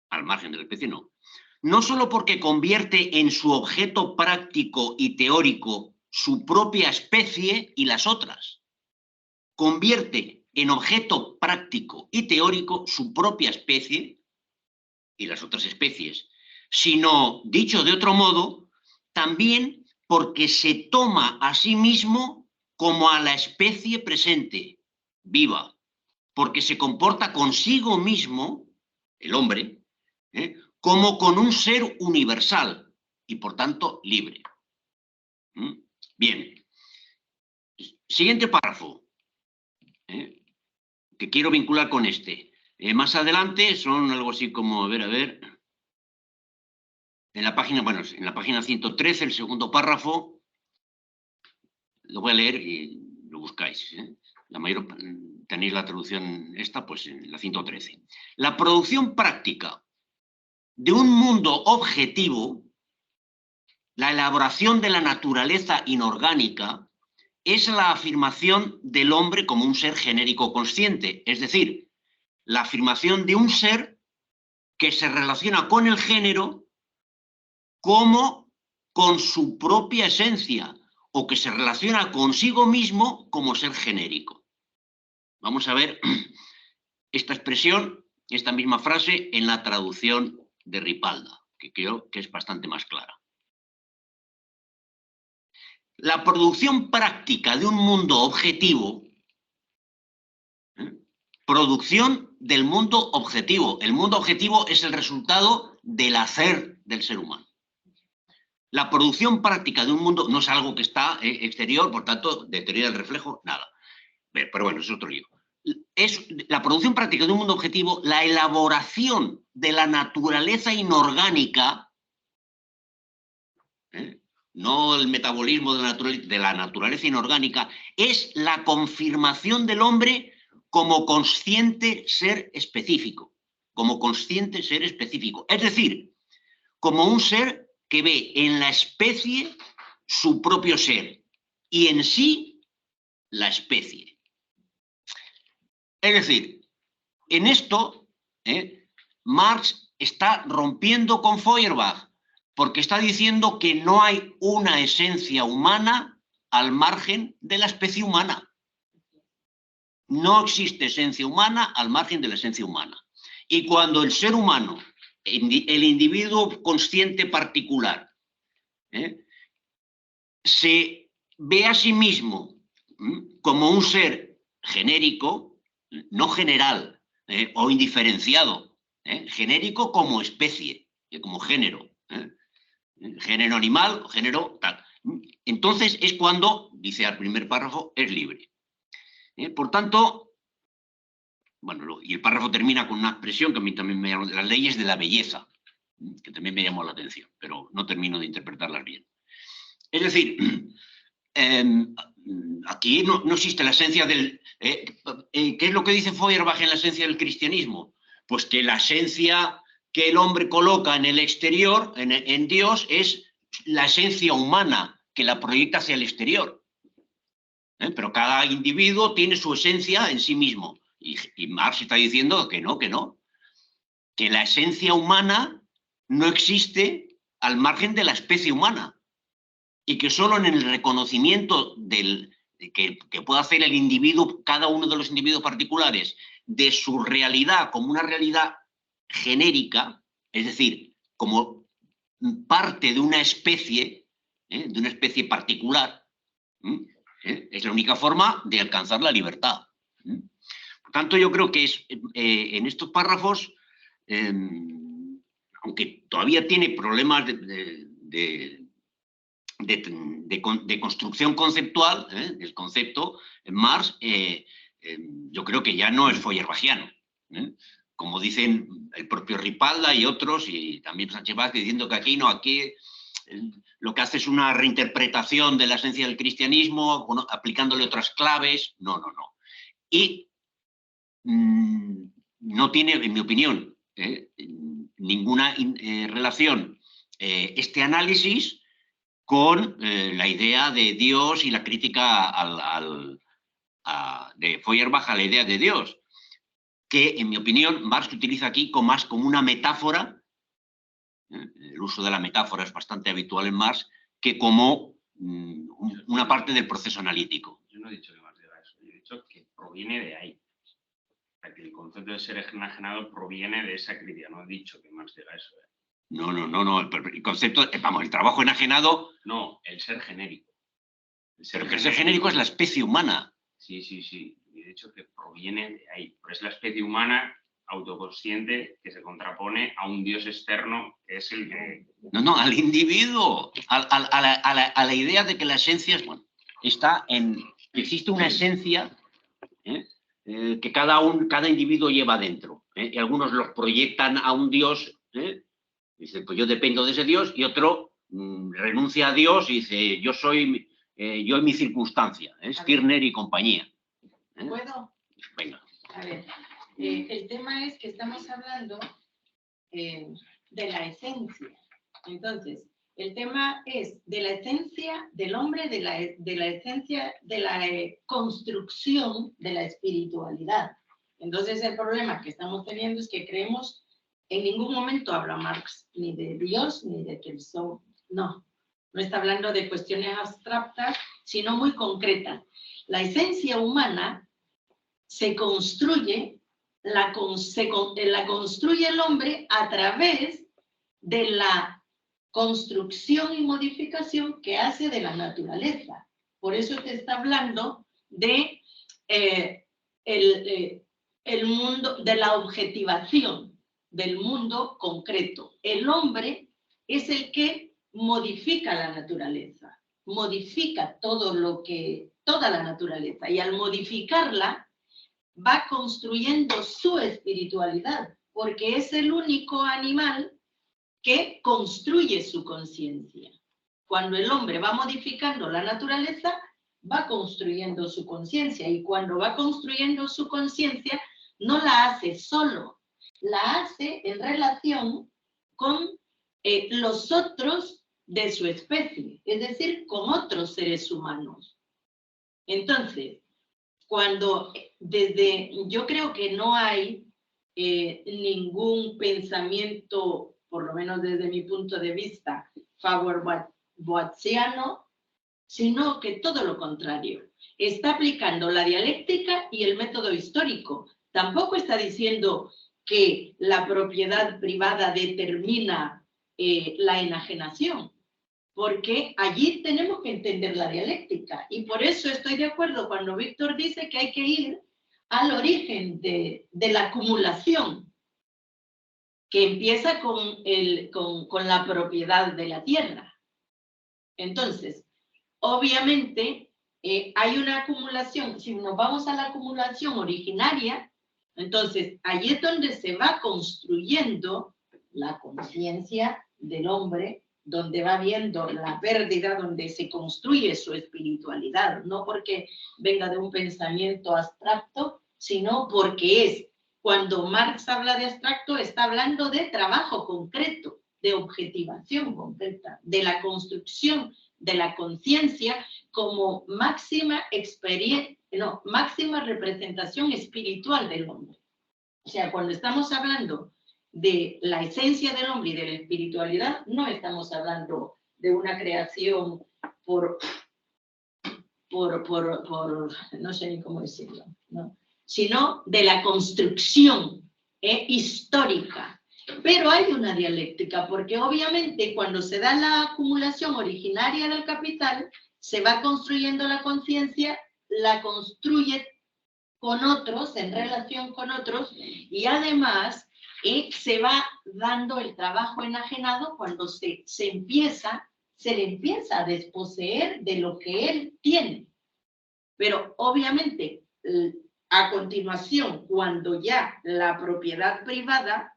al margen de la especie no. No solo porque convierte en su objeto práctico y teórico su propia especie y las otras, convierte en objeto práctico y teórico su propia especie y las otras especies, sino, dicho de otro modo, también porque se toma a sí mismo como a la especie presente, viva, porque se comporta consigo mismo, el hombre, como con un ser universal y, por tanto, libre. Bien. Siguiente párrafo, que quiero vincular con este. Más adelante son algo así como, a ver, en la página 113, el segundo párrafo, lo voy a leer y lo buscáis. La mayor, tenéis la traducción esta, pues en la 113. La producción práctica de un mundo objetivo, la elaboración de la naturaleza inorgánica, es la afirmación del hombre como un ser genérico consciente, es decir, la afirmación de un ser que se relaciona con el género como con su propia esencia o que se relaciona consigo mismo como ser genérico. Vamos a ver esta expresión, esta misma frase en la traducción de Ripalda, que creo que es bastante más clara. La producción práctica de un mundo objetivo, producción del mundo objetivo. El mundo objetivo es el resultado del hacer del ser humano. La producción práctica de un mundo no es algo que está exterior, por tanto, de teoría del reflejo, nada. Pero bueno, es otro lío. Es la producción práctica de un mundo objetivo, la elaboración de la naturaleza inorgánica, no el metabolismo de la naturaleza inorgánica, es la confirmación del hombre como consciente ser específico, es decir, como un ser que ve en la especie su propio ser y en sí la especie. Es decir, en esto Marx está rompiendo con Feuerbach, porque está diciendo que no hay una esencia humana al margen de la especie humana. No existe esencia humana al margen de la esencia humana. Y cuando el ser humano, el individuo consciente particular, se ve a sí mismo como un ser genérico, no general o indiferenciado, genérico como especie, como género. Género animal, género tal. Entonces es cuando, dice al primer párrafo, es libre. Por tanto, bueno, y el párrafo termina con una expresión que a mí también me llamó, las leyes de la belleza, que también me llamó la atención, pero no termino de interpretarlas bien. Es decir, aquí no existe la esencia del... ¿qué es lo que dice Feuerbach en la esencia del cristianismo? Pues que la esencia que el hombre coloca en el exterior, en Dios, es la esencia humana que la proyecta hacia el exterior. Pero cada individuo tiene su esencia en sí mismo. Y Marx está diciendo que no, que la esencia humana no existe al margen de la especie humana y que solo en el reconocimiento que pueda hacer el individuo, cada uno de los individuos particulares, de su realidad como una realidad genérica, es decir, como parte de una especie particular, es la única forma de alcanzar la libertad. Por tanto, yo creo que en estos párrafos, aunque todavía tiene problemas de construcción conceptual, del concepto, Marx, yo creo que ya no es feuerbachiano. Como dicen el propio Ripalda y otros, y también Sánchez Vázquez, diciendo que aquí lo que hace es una reinterpretación de la esencia del cristianismo, aplicándole otras claves. No. Y no tiene, en mi opinión, ninguna relación este análisis con la idea de Dios y la crítica de Feuerbach a la idea de Dios, que, en mi opinión, Marx utiliza aquí más como una metáfora. El uso de la metáfora es bastante habitual en Marx, que como una parte del proceso analítico. Yo no he dicho que Marx diga eso, yo he dicho que proviene de ahí. Que el concepto de ser enajenado proviene de esa crítica, no he dicho que Marx diga eso. No, el concepto, vamos, el trabajo enajenado... No, el ser genérico. Pero que el ser genérico es la especie humana. Sí, y he dicho que proviene de ahí, pero es la especie humana autoconsciente que se contrapone a un Dios externo que es el que... No, al individuo, a la idea de que la esencia es, bueno, está en... Existe una esencia que cada individuo lleva dentro. Y algunos los proyectan a un Dios, dice, pues yo dependo de ese Dios, y otro renuncia a Dios y dice, yo en mi circunstancia, Stirner y compañía. ¿Puedo? Venga. A ver, el tema es que estamos hablando de la esencia. Entonces, el tema es de la esencia del hombre, de la esencia de la construcción de la espiritualidad. Entonces, el problema que estamos teniendo es que creemos, en ningún momento habla Marx ni de Dios ni de que son, no está hablando de cuestiones abstractas, sino muy concretas. La esencia humana se construye, la construye el hombre a través de la construcción y modificación que hace de la naturaleza. Por eso te está hablando de el mundo, de la objetivación del mundo concreto. El hombre es el que modifica la naturaleza, modifica toda la naturaleza, y al modificarla va construyendo su espiritualidad, porque es el único animal que construye su conciencia. Cuando el hombre va modificando la naturaleza, va construyendo su conciencia, y cuando va construyendo su conciencia, no la hace solo, la hace en relación con los otros de su especie, es decir, con otros seres humanos. Entonces, yo creo que no hay ningún pensamiento, por lo menos desde mi punto de vista, feuerbach-boasiano, sino que todo lo contrario. Está aplicando la dialéctica y el método histórico. Tampoco está diciendo que la propiedad privada determina la enajenación, porque allí tenemos que entender la dialéctica, y por eso estoy de acuerdo cuando Víctor dice que hay que ir al origen de la acumulación, que empieza con la propiedad de la tierra. Entonces, obviamente, hay una acumulación. Si nos vamos a la acumulación originaria, entonces allí es donde se va construyendo la conciencia del hombre, donde va viendo la pérdida, donde se construye su espiritualidad, no porque venga de un pensamiento abstracto, sino porque es, cuando Marx habla de abstracto, está hablando de trabajo concreto, de objetivación concreta, de la construcción de la conciencia como máxima representación espiritual del hombre. O sea, cuando estamos hablando de la esencia del hombre y de la espiritualidad, no estamos hablando de una creación por no sé ni cómo decirlo, ¿no? Sino de la construcción histórica. Pero hay una dialéctica, porque obviamente cuando se da la acumulación originaria del capital, se va construyendo la conciencia, la construye con otros, en relación con otros, y además se va dando el trabajo enajenado cuando se le empieza a desposeer de lo que él tiene. Pero obviamente, a continuación, cuando ya la propiedad privada,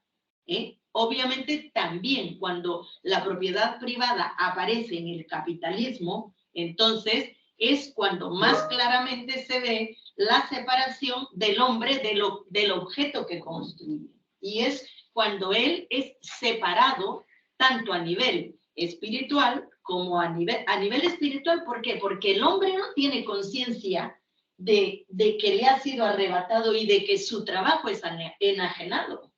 obviamente también cuando la propiedad privada aparece en el capitalismo, entonces es cuando más claramente se ve la separación del hombre del objeto que construye. Y es cuando él es separado tanto a nivel espiritual como a nivel espiritual. ¿Por qué? Porque el hombre no tiene conciencia de que le ha sido arrebatado y de que su trabajo es enajenado.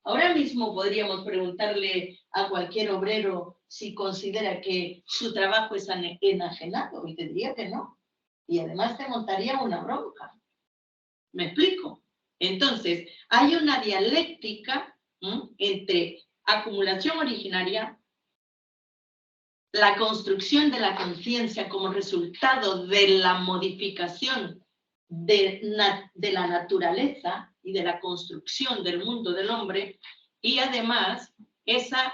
Ahora mismo podríamos preguntarle a cualquier obrero si considera que su trabajo es enajenado y te diría que no. Y además te montaría una bronca. ¿Me explico? Entonces, hay una dialéctica entre acumulación originaria, la construcción de la conciencia como resultado de la modificación de la naturaleza y de la construcción del mundo del hombre, y además esa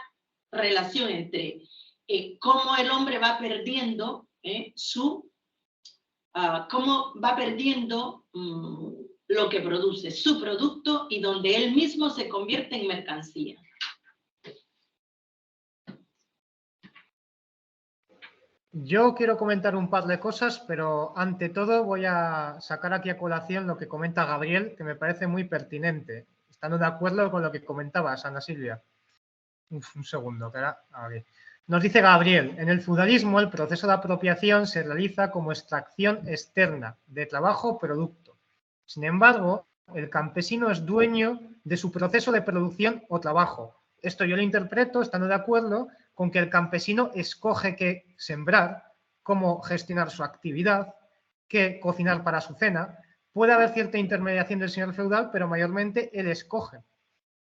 relación entre cómo el hombre va perdiendo cómo va perdiendo lo que produce, su producto, y donde él mismo se convierte en mercancía. Yo quiero comentar un par de cosas, pero ante todo voy a sacar aquí a colación lo que comenta Gabriel, que me parece muy pertinente, estando de acuerdo con lo que comentabas, Ana Silvia. Un segundo, que ahora... Nos dice Gabriel, en el feudalismo el proceso de apropiación se realiza como extracción externa de trabajo-producto. Sin embargo, el campesino es dueño de su proceso de producción o trabajo. Esto yo lo interpreto, estando de acuerdo, con que el campesino escoge qué sembrar, cómo gestionar su actividad, qué cocinar para su cena. Puede haber cierta intermediación del señor feudal, pero mayormente él escoge.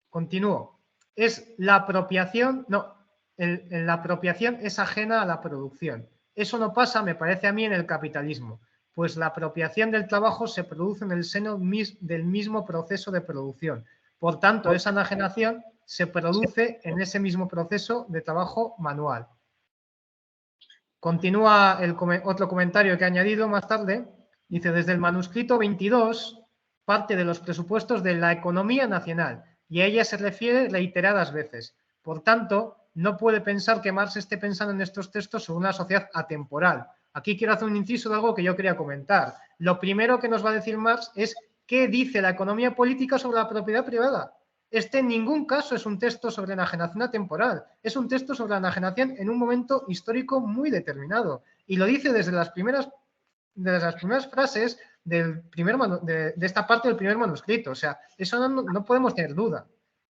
Continúo. Es la apropiación, no, la apropiación es ajena a la producción. Eso no pasa, me parece a mí, en el capitalismo, pues la apropiación del trabajo se produce en el seno del mismo proceso de producción. Por tanto, esa enajenación se produce en ese mismo proceso de trabajo manual. Continúa otro comentario que he añadido más tarde. Dice, desde el manuscrito 22 parte de los presupuestos de la economía nacional y a ella se refiere reiteradas veces. Por tanto, no puede pensar que Marx esté pensando en estos textos sobre una sociedad atemporal. Aquí quiero hacer un inciso de algo que yo quería comentar. Lo primero que nos va a decir Marx es qué dice la economía política sobre la propiedad privada. Este en ningún caso es un texto sobre enajenación atemporal, es un texto sobre la enajenación en un momento histórico muy determinado. Y lo dice desde las primeras frases de esta parte del primer manuscrito. O sea, eso no podemos tener duda.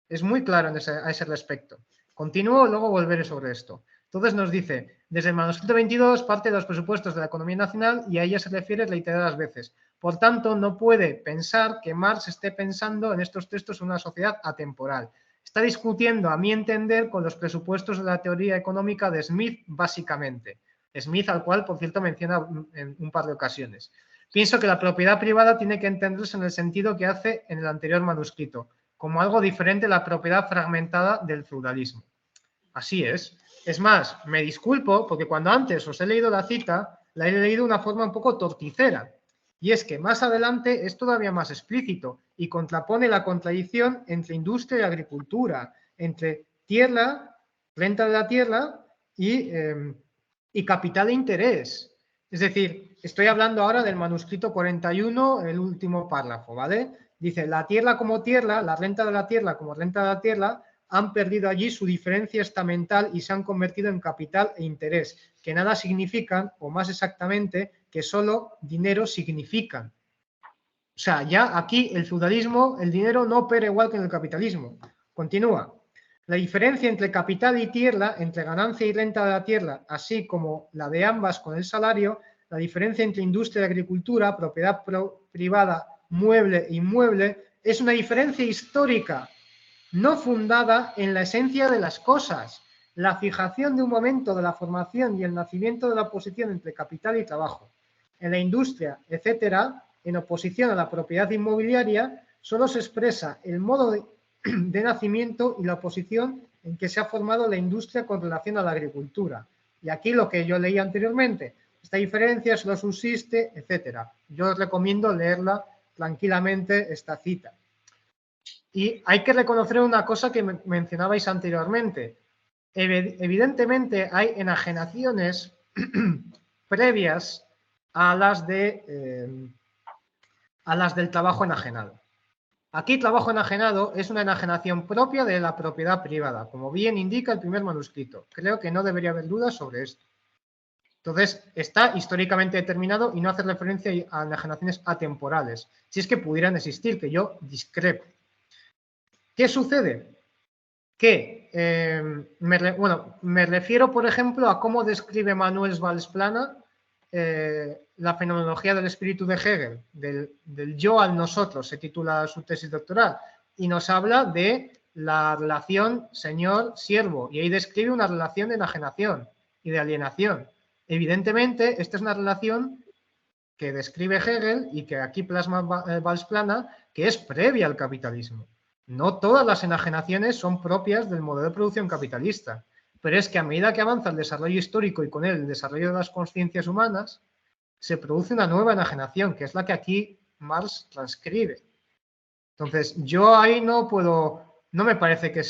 Es muy claro a ese respecto. Continúo, luego volveré sobre esto. Entonces nos dice, desde el manuscrito 22 parte de los presupuestos de la economía nacional y a ella se refiere reiteradas veces. Por tanto, no puede pensar que Marx esté pensando en estos textos en una sociedad atemporal. Está discutiendo, a mi entender, con los presupuestos de la teoría económica de Smith, básicamente. Smith, al cual, por cierto, menciona en un par de ocasiones. Pienso que la propiedad privada tiene que entenderse en el sentido que hace en el anterior manuscrito, como algo diferente a la propiedad fragmentada del feudalismo. Así es. Es más, me disculpo porque cuando antes os he leído la cita, la he leído de una forma un poco torticera. Y es que más adelante es todavía más explícito y contrapone la contradicción entre industria y agricultura, entre tierra, renta de la tierra y capital de interés. Es decir, estoy hablando ahora del manuscrito 41, el último párrafo, ¿vale? Dice, la tierra como tierra, la renta de la tierra como renta de la tierra, han perdido allí su diferencia estamental y se han convertido en capital e interés, que nada significan, o más exactamente, que solo dinero significan. O sea, ya aquí el feudalismo, el dinero no opera igual que en el capitalismo. Continúa. La diferencia entre capital y tierra, entre ganancia y renta de la tierra, así como la de ambas con el salario, la diferencia entre industria y agricultura, propiedad privada, mueble e inmueble, es una diferencia histórica, no fundada en la esencia de las cosas, la fijación de un momento de la formación y el nacimiento de la oposición entre capital y trabajo. En la industria, etcétera, en oposición a la propiedad inmobiliaria, solo se expresa el modo de nacimiento y la oposición en que se ha formado la industria con relación a la agricultura. Y aquí lo que yo leí anteriormente, esta diferencia solo subsiste, etcétera. Yo os recomiendo leerla tranquilamente esta cita. Y hay que reconocer una cosa que mencionabais anteriormente. Evidentemente hay enajenaciones, previas a las del trabajo enajenado. Aquí trabajo enajenado es una enajenación propia de la propiedad privada, como bien indica el primer manuscrito. Creo que no debería haber dudas sobre esto. Entonces, está históricamente determinado y no hace referencia a enajenaciones atemporales, si es que pudieran existir, que yo discrepo. ¿Qué sucede? Que, me refiero, por ejemplo, a cómo describe Manuel Valls-Plana la fenomenología del espíritu de Hegel, del yo al nosotros, se titula su tesis doctoral, y nos habla de la relación señor-siervo, y ahí describe una relación de enajenación y de alienación. Evidentemente, esta es una relación que describe Hegel y que aquí plasma Valls-Plana, que es previa al capitalismo. No todas las enajenaciones son propias del modelo de producción capitalista, pero es que a medida que avanza el desarrollo histórico y con él el desarrollo de las conciencias humanas, se produce una nueva enajenación, que es la que aquí Marx transcribe. Entonces, yo ahí no me parece que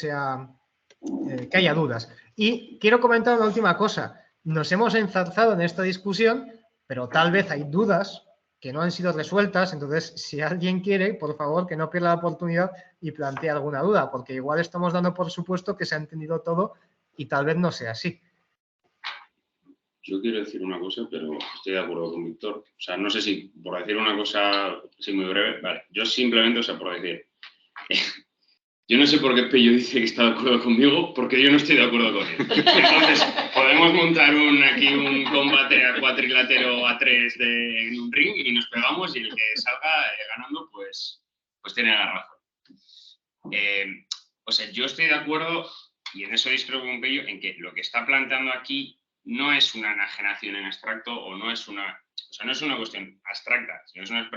que haya dudas. Y quiero comentar una última cosa. Nos hemos enzarzado en esta discusión, pero tal vez hay dudas que no han sido resueltas, entonces si alguien quiere, por favor, que no pierda la oportunidad y plantee alguna duda, porque igual estamos dando por supuesto que se ha entendido todo y tal vez no sea así. Yo quiero decir una cosa, pero estoy de acuerdo con Víctor. O sea, no sé si por decir una cosa así muy breve, vale. Yo simplemente, o sea, por decir, yo no sé por qué Pello dice que está de acuerdo conmigo, porque yo no estoy de acuerdo con él. Entonces, podemos montar aquí un combate a cuatrilátero a tres en un ring y nos pegamos y el que salga ganando, pues tiene la razón. O sea, yo estoy de acuerdo, y en eso discrepo con Pello, en que lo que está planteando aquí no es una enajenación en abstracto o no es una cuestión abstracta, sino es una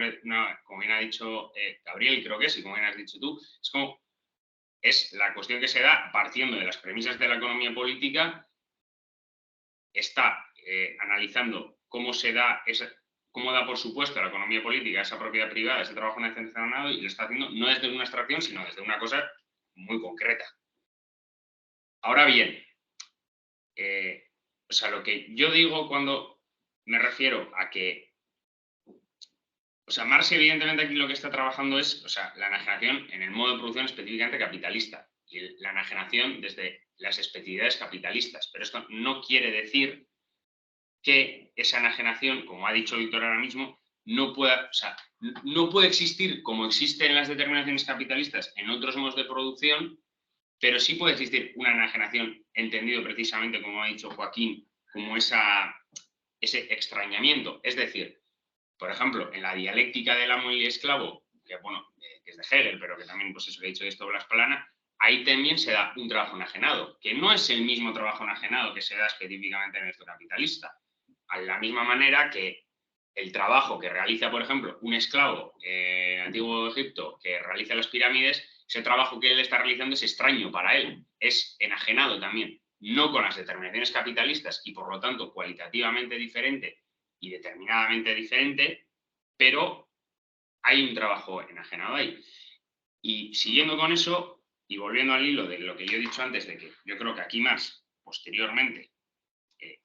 como bien ha dicho Gabriel, creo que es, y como bien has dicho tú, es la cuestión que se da partiendo de las premisas de la economía política, está analizando cómo da por supuesto la economía política esa propiedad privada, ese trabajo nacionalizado, y lo está haciendo no desde una abstracción, sino desde una cosa muy concreta. Ahora bien, o sea, lo que yo digo cuando me refiero a que, o sea, Marx evidentemente aquí lo que está trabajando es, o sea, la enajenación en el modo de producción específicamente capitalista y la enajenación desde las especificidades capitalistas, pero esto no quiere decir que esa enajenación, como ha dicho Víctor ahora mismo, no puede existir como existe en las determinaciones capitalistas en otros modos de producción, pero sí puede existir una enajenación, entendido precisamente, como ha dicho Joaquín, como ese extrañamiento. Es decir, por ejemplo, en la dialéctica del amo y esclavo, que es de Hegel, pero que también, pues eso que he dicho de esto, Valls-Plana, ahí también se da un trabajo enajenado, que no es el mismo trabajo enajenado que se da específicamente en el capitalista. A la misma manera que el trabajo que realiza, por ejemplo, un esclavo en Antiguo Egipto que realiza las pirámides, ese trabajo que él está realizando es extraño para él, es enajenado también, no con las determinaciones capitalistas y por lo tanto cualitativamente diferente y determinadamente diferente, pero hay un trabajo enajenado ahí. Y siguiendo con eso y volviendo al hilo de lo que yo he dicho antes, de que yo creo que aquí más, posteriormente,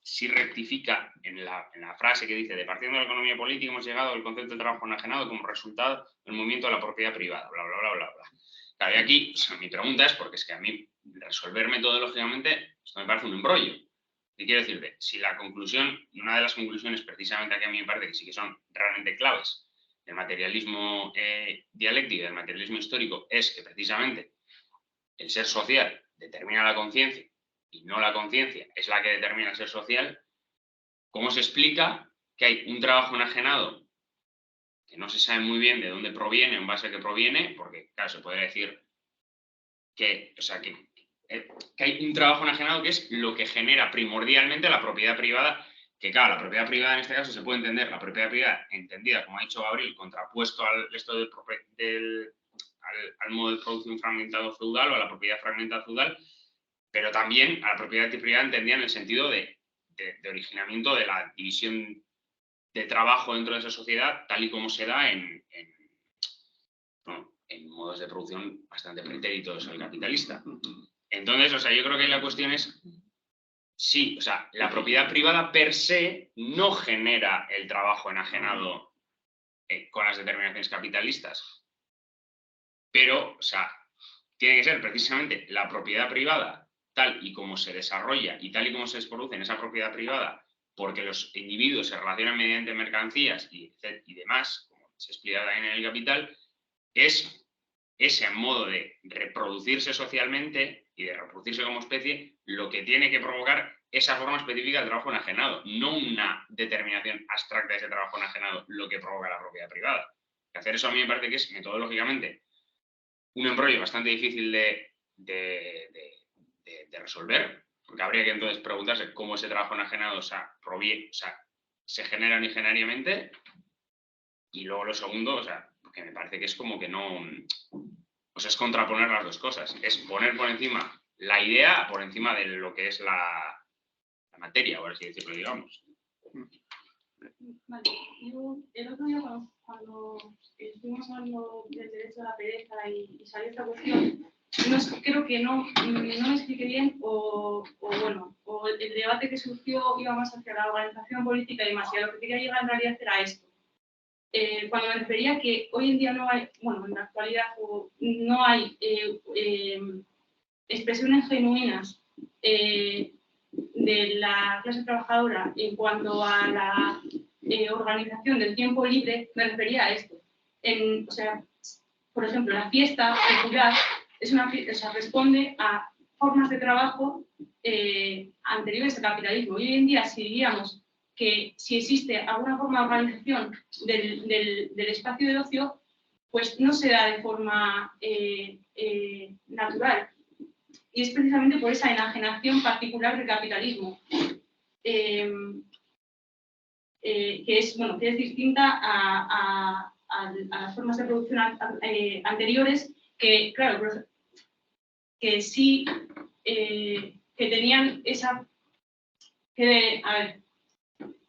sí rectifica en la frase que dice, de partiendo de la economía política hemos llegado al concepto de trabajo enajenado como resultado del movimiento de la propiedad privada, bla, bla, bla, bla, bla. Claro, y aquí, o sea, mi pregunta es, porque es que a mí resolver metodológicamente esto me parece un embrollo. ¿Qué quiero decirte? Si la conclusión, y una de las conclusiones precisamente aquí a mí me parece que sí que son realmente claves del materialismo dialéctico y del materialismo histórico, es que precisamente el ser social determina la conciencia y no la conciencia es la que determina el ser social, ¿cómo se explica que hay un trabajo enajenado que no se sabe muy bien de dónde proviene, en base a qué proviene? Porque, claro, se podría decir que hay un trabajo enajenado que es lo que genera primordialmente la propiedad privada, que claro, la propiedad privada en este caso se puede entender, la propiedad privada entendida, como ha dicho Gabriel, contrapuesto al modo de producción fragmentado feudal o a la propiedad fragmentada feudal, pero también a la propiedad privada entendida en el sentido de originamiento de la división de trabajo dentro de esa sociedad, tal y como se da en modos de producción bastante pretéritos al capitalista. Entonces, o sea, yo creo que la cuestión es, sí, o sea, la propiedad privada per se no genera el trabajo enajenado con las determinaciones capitalistas. Pero, o sea, tiene que ser precisamente la propiedad privada tal y como se desarrolla y tal y como se produce en esa propiedad privada, porque los individuos se relacionan mediante mercancías y demás, como se explica también en el Capital, es ese modo de reproducirse socialmente y de reproducirse como especie lo que tiene que provocar esa forma específica del trabajo enajenado, no una determinación abstracta de ese trabajo enajenado lo que provoca la propiedad privada. Y hacer eso a mí me parece que es metodológicamente un embrollo bastante difícil de resolver, porque habría que entonces preguntarse cómo ese trabajo enajenado se genera originariamente, y luego lo segundo, o sea, que me parece que es como que no, o sea, es contraponer las dos cosas, es poner por encima la idea por encima de lo que es la materia, por así decirlo, digamos. Vale, yo el otro día cuando estuvimos hablando del derecho a la pereza y salió esta cuestión, creo que no me expliqué bien o el debate que surgió iba más hacia la organización política y demás, y a lo que quería llegar en realidad era esto. Cuando me refería a que hoy en día no hay, bueno, en la actualidad no hay expresiones genuinas de la clase trabajadora en cuanto a la organización del tiempo libre, me refería a esto. O sea, por ejemplo, la fiesta popular responde a formas de trabajo anteriores al capitalismo. Y hoy en día, si diríamos que si existe alguna forma de organización del espacio de ocio, pues no se da de forma natural. Y es precisamente por esa enajenación particular del capitalismo, que es distinta a las formas de producción anteriores, que, claro, que sí, que tenían esa... de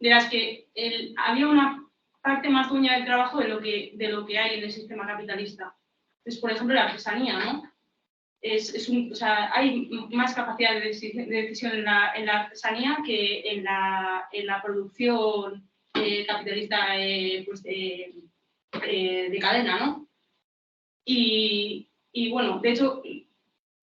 las que había una parte más dueña del trabajo de lo que hay en el sistema capitalista. Entonces, por ejemplo, la artesanía, ¿no? Hay más capacidad de decisión en la artesanía que en la producción capitalista de cadena, ¿no? Y bueno, de hecho,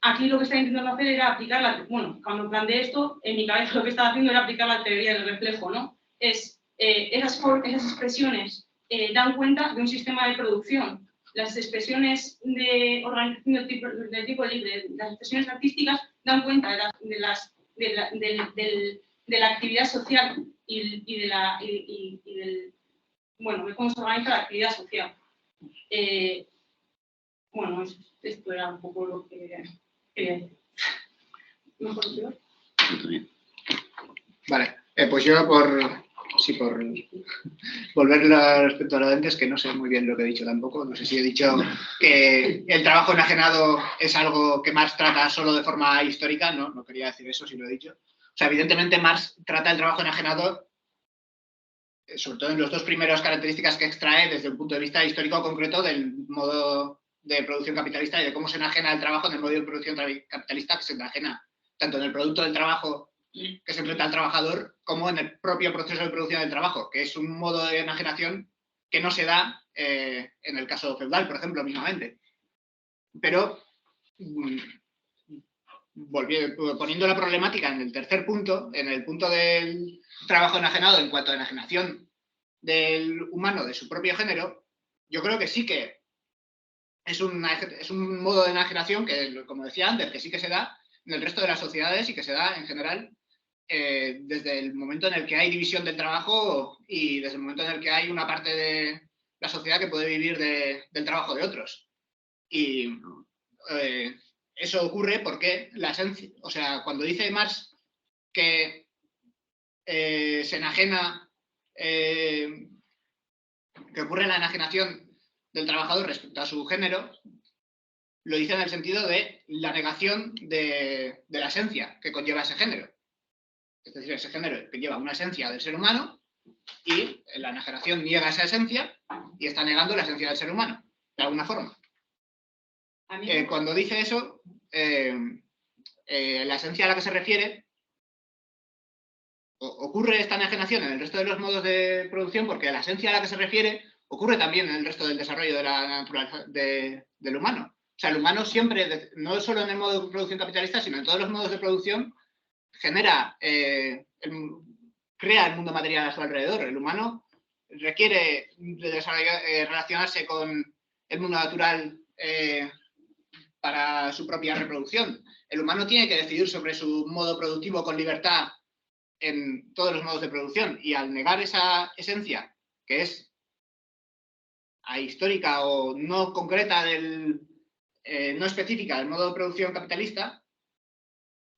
aquí lo que estaba intentando hacer era aplicar cuando planteé esto, en mi cabeza lo que estaba haciendo era aplicar la teoría del reflejo, ¿no? Esas expresiones dan cuenta de un sistema de producción. Las expresiones de organización del tipo libre, las expresiones artísticas, dan cuenta de la actividad social y de cómo se organiza la actividad social. Esto era un poco lo que quería decir. ¿Mejor peor? Vale, pues yo por volver respecto a lo de antes, que no sé muy bien lo que he dicho tampoco. No sé si he dicho que el trabajo enajenado es algo que Marx trata solo de forma histórica. No quería decir eso, si lo he dicho. O sea, evidentemente Marx trata el trabajo enajenado, sobre todo en los dos primeros características que extrae desde un punto de vista histórico concreto del modo de producción capitalista y de cómo se enajena el trabajo en el modo de producción capitalista, que se enajena tanto en el producto del trabajo que se enfrenta al trabajador, como en el propio proceso de producción del trabajo, que es un modo de enajenación que no se da en el caso feudal, por ejemplo, mismamente. Pero, poniendo la problemática en el tercer punto, en el punto del trabajo enajenado en cuanto a enajenación del humano de su propio género, yo creo que sí que es un modo de enajenación que, como decía antes, que sí que se da en el resto de las sociedades y que se da en general desde el momento en el que hay división del trabajo y desde el momento en el que hay una parte de la sociedad que puede vivir del trabajo de otros. Y eso ocurre porque la esencia, o sea, cuando dice Marx que se enajena, que ocurre la enajenación del trabajador respecto a su género, lo dice en el sentido de la negación de la esencia que conlleva ese género. Es decir, ese género que lleva una esencia del ser humano y la enajenación niega esa esencia y está negando la esencia del ser humano, de alguna forma. Cuando dice eso, la esencia a la que se refiere ocurre esta enajenación en el resto de los modos de producción porque la esencia a la que se refiere ocurre también en el resto del desarrollo de la naturaleza del humano. O sea, el humano siempre, no solo en el modo de producción capitalista, sino en todos los modos de producción, crea el mundo material a su alrededor. El humano requiere relacionarse con el mundo natural para su propia reproducción. El humano tiene que decidir sobre su modo productivo con libertad en todos los modos de producción, y al negar esa esencia, que es ahistórica o no concreta, no específica del modo de producción capitalista,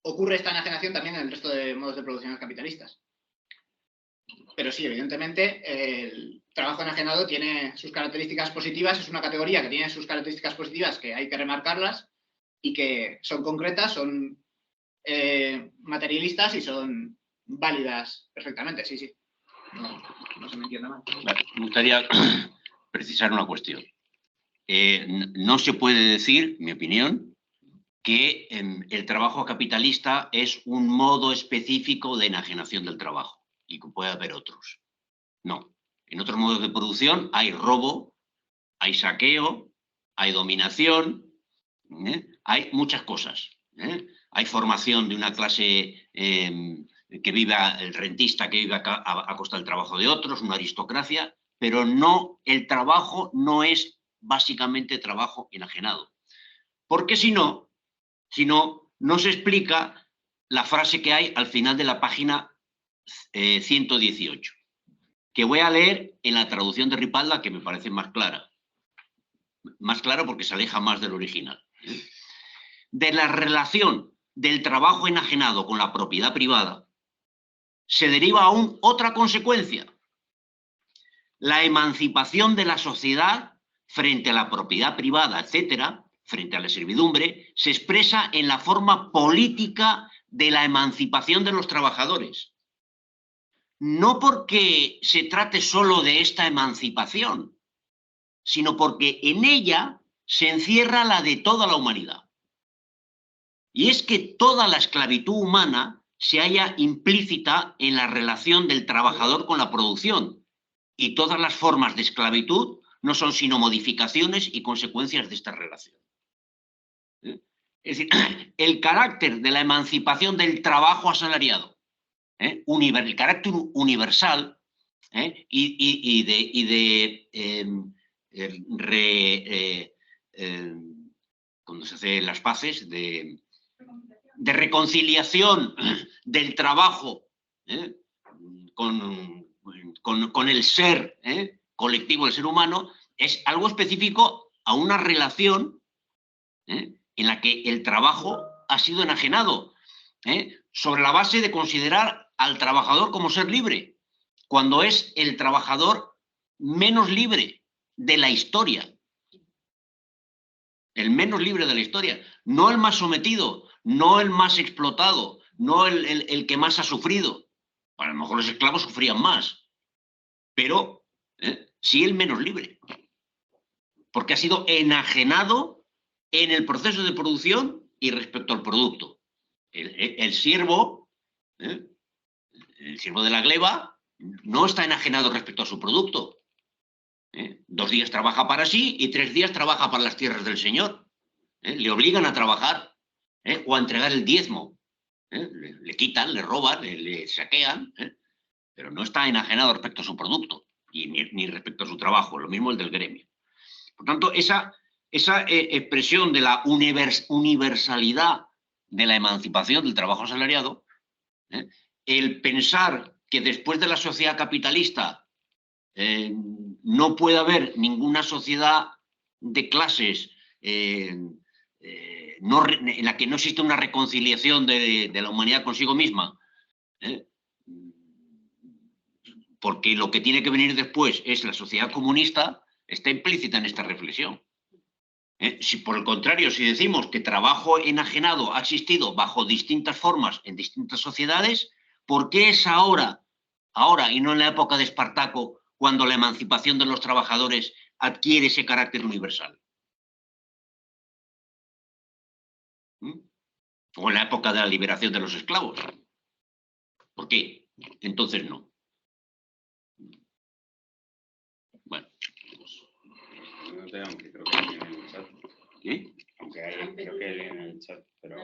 ocurre esta enajenación también en el resto de modos de producción capitalistas. Pero sí, evidentemente, el trabajo enajenado tiene sus características positivas, es una categoría que tiene sus características positivas que hay que remarcarlas y que son concretas, son materialistas y son válidas perfectamente, sí, sí. No se me entienda mal. Me gustaría precisar una cuestión. No se puede decir, en mi opinión, que el trabajo capitalista es un modo específico de enajenación del trabajo y que puede haber otros. No. En otros modos de producción hay robo, hay saqueo, hay dominación, hay muchas cosas. Hay formación de una clase que viva, el rentista que vive a costa del trabajo de otros, una aristocracia, pero no, el trabajo no es básicamente trabajo enajenado. Porque si no, no se explica la frase que hay al final de la página 118, que voy a leer en la traducción de Ripalda, que me parece más clara. Más clara porque se aleja más del original. De la relación del trabajo enajenado con la propiedad privada, se deriva aún otra consecuencia: la emancipación de la sociedad frente a la propiedad privada, etcétera, frente a la servidumbre, se expresa en la forma política de la emancipación de los trabajadores. No porque se trate solo de esta emancipación, sino porque en ella se encierra la de toda la humanidad. Y es que toda la esclavitud humana se halla implícita en la relación del trabajador con la producción, y todas las formas de esclavitud no son sino modificaciones y consecuencias de esta relación. Es decir, el carácter de la emancipación del trabajo asalariado, el carácter universal, cuando se hacen las paces, de reconciliación del trabajo con el ser colectivo, el ser humano, es algo específico a una relación en la que el trabajo ha sido enajenado, sobre la base de considerar al trabajador como ser libre, cuando es el trabajador menos libre de la historia. El menos libre de la historia, no el más sometido, no el más explotado, no el que más ha sufrido. A lo mejor los esclavos sufrían más, pero sí el menos libre, porque ha sido enajenado en el proceso de producción y respecto al producto. El siervo de la gleba no está enajenado respecto a su producto. 2 días trabaja para sí y 3 días trabaja para las tierras del Señor. Le obligan a trabajar o a entregar el diezmo. Le quitan, le roban, le saquean, pero no está enajenado respecto a su producto y ni respecto a su trabajo. Lo mismo el del gremio. Por tanto, esa expresión de la universalidad de la emancipación del trabajo asalariado, el pensar que después de la sociedad capitalista no puede haber ninguna sociedad de clases en la que no existe una reconciliación de la humanidad consigo misma, porque lo que tiene que venir después es la sociedad comunista, está implícita en esta reflexión. Si por el contrario, si decimos que trabajo enajenado ha existido bajo distintas formas en distintas sociedades, ¿por qué es ahora y no en la época de Espartaco, cuando la emancipación de los trabajadores adquiere ese carácter universal? O en la época de la liberación de los esclavos. ¿Por qué? entonces no. Bueno. Aunque creo que hay en el chat. ¿Qué? Aunque hay, creo que hay en el chat, pero...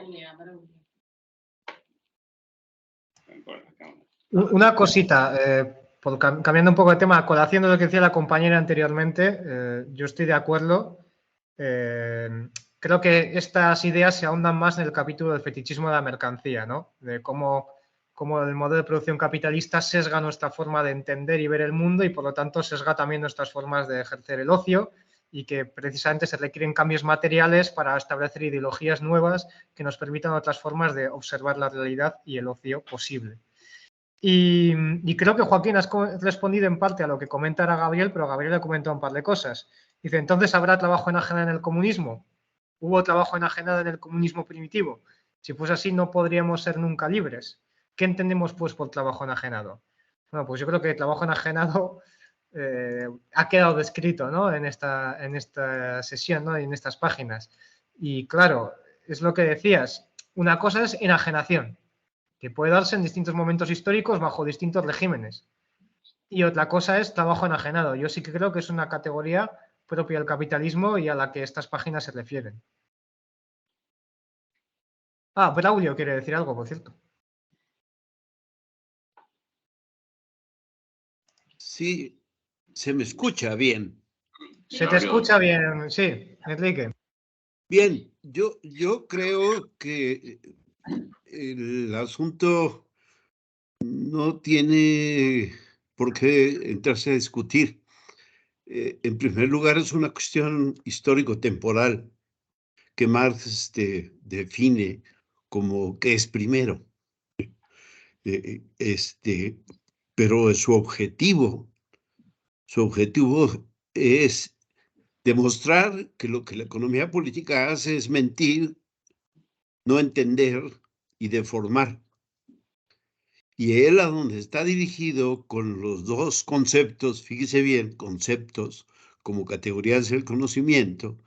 Una cosita, cambiando un poco de tema, a colación de lo que decía la compañera anteriormente, yo estoy de acuerdo. Creo que estas ideas se ahondan más en el capítulo del fetichismo de la mercancía, ¿no? De cómo el modelo de producción capitalista sesga nuestra forma de entender y ver el mundo y por lo tanto sesga también nuestras formas de ejercer el ocio y que precisamente se requieren cambios materiales para establecer ideologías nuevas que nos permitan otras formas de observar la realidad y el ocio posible. Y creo que, Joaquín, has respondido en parte a lo que comentara Gabriel, pero Gabriel le comentó un par de cosas. Dice, entonces, ¿habrá trabajo enajenado en el comunismo? ¿Hubo trabajo enajenado en el comunismo primitivo? Si fuese así, no podríamos ser nunca libres. ¿Qué entendemos, pues, por trabajo enajenado? Bueno, pues yo creo que el trabajo enajenado ha quedado descrito, ¿no? en esta sesión, ¿no? En estas páginas. Y claro, es lo que decías. Una cosa es enajenación, que puede darse en distintos momentos históricos bajo distintos regímenes. Y otra cosa es trabajo enajenado. Yo sí que creo que es una categoría propia del capitalismo y a la que estas páginas se refieren. Ah, Braulio quiere decir algo, por cierto. Sí, se me escucha bien. Se te escucha bien, sí, Enrique. Bien, yo creo que el asunto no tiene por qué entrarse a discutir. En primer lugar, es una cuestión histórico-temporal que Marx define como qué es primero. Pero su objetivo es demostrar que lo que la economía política hace es mentir, no entender y deformar. Y él a donde está dirigido con los dos conceptos, fíjese bien, conceptos como categorías del conocimiento,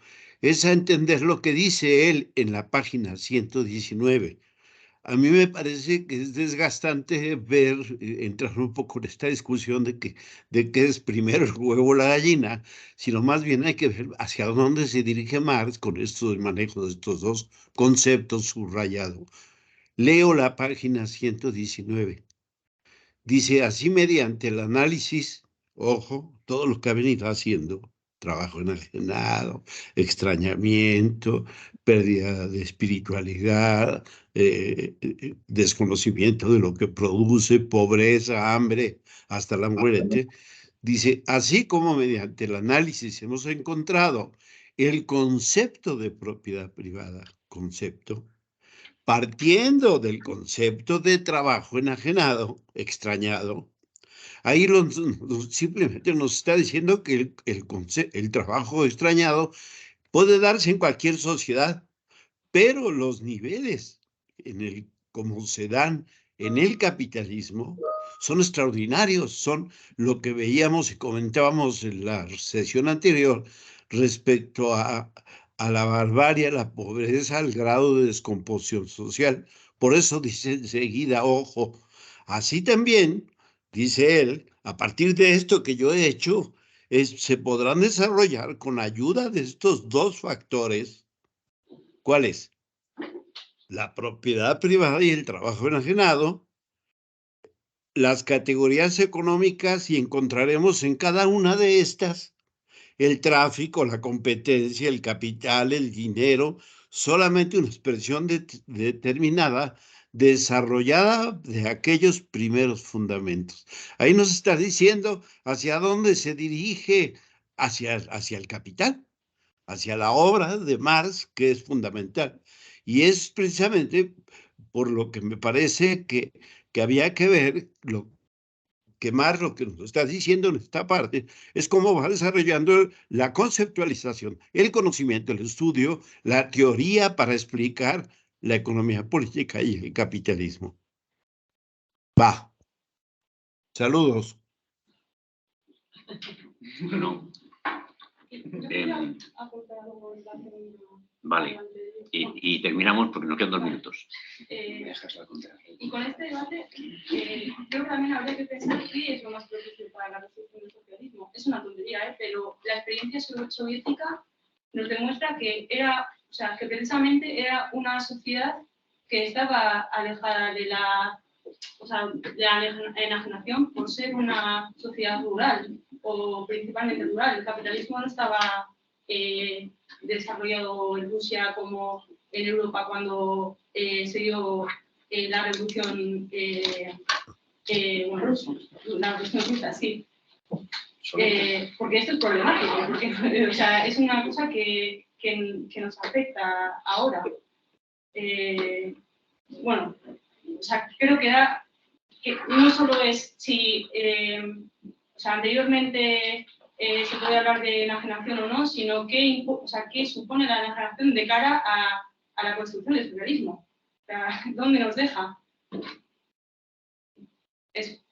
es a entender lo que dice él en la página 119. A mí me parece que es desgastante ver, entrar un poco en esta discusión de qué es primero el huevo o la gallina, sino más bien hay que ver hacia dónde se dirige Marx con esto del manejo de estos dos conceptos subrayados. Leo la página 119. Dice, así mediante el análisis, ojo, todo lo que ha venido haciendo, trabajo enajenado, extrañamiento, pérdida de espiritualidad, desconocimiento de lo que produce, pobreza, hambre, hasta la muerte. Dice, así como mediante el análisis hemos encontrado el concepto de propiedad privada, concepto, partiendo del concepto de trabajo enajenado, extrañado, ahí simplemente nos está diciendo que el trabajo extrañado puede darse en cualquier sociedad, pero los niveles como se dan en el capitalismo son extraordinarios, son lo que veíamos y comentábamos en la sesión anterior respecto a la barbarie, a la pobreza, al grado de descomposición social. Por eso dice enseguida, ojo, así también, dice él, a partir de esto que yo he hecho, se podrán desarrollar con ayuda de estos dos factores. ¿Cuáles? La propiedad privada y el trabajo enajenado, las categorías económicas, y encontraremos en cada una de estas el tráfico, la competencia, el capital, el dinero, solamente una expresión determinada, desarrollada de aquellos primeros fundamentos. Ahí nos está diciendo hacia dónde se dirige, hacia el capital, hacia la obra de Marx, que es fundamental. Y es precisamente por lo que me parece que había que ver lo que Marx lo que nos está diciendo en esta parte es cómo va desarrollando la conceptualización, el conocimiento, el estudio, la teoría para explicar la economía política y el capitalismo. Va. Saludos. Bueno. Vale. Y terminamos porque nos quedan 2 minutos. Y con este debate, creo que también habría que pensar qué es lo más propicio para la construcción del socialismo. Es una tontería, pero la experiencia soviética nos demuestra que era, o sea, que precisamente era una sociedad que estaba alejada de la enajenación por ser una sociedad rural, o principalmente rural. El capitalismo no estaba desarrollado en Rusia como en Europa cuando se dio la revolución la revolución rusa, sí. Porque esto es problemático, porque o sea, es una cosa que nos afecta ahora. Bueno, o sea, creo que no solo es si o sea, anteriormente se puede hablar de enajenación o no, sino qué supone la enajenación de cara a la construcción del socialismo. O sea, ¿dónde nos deja? Eso.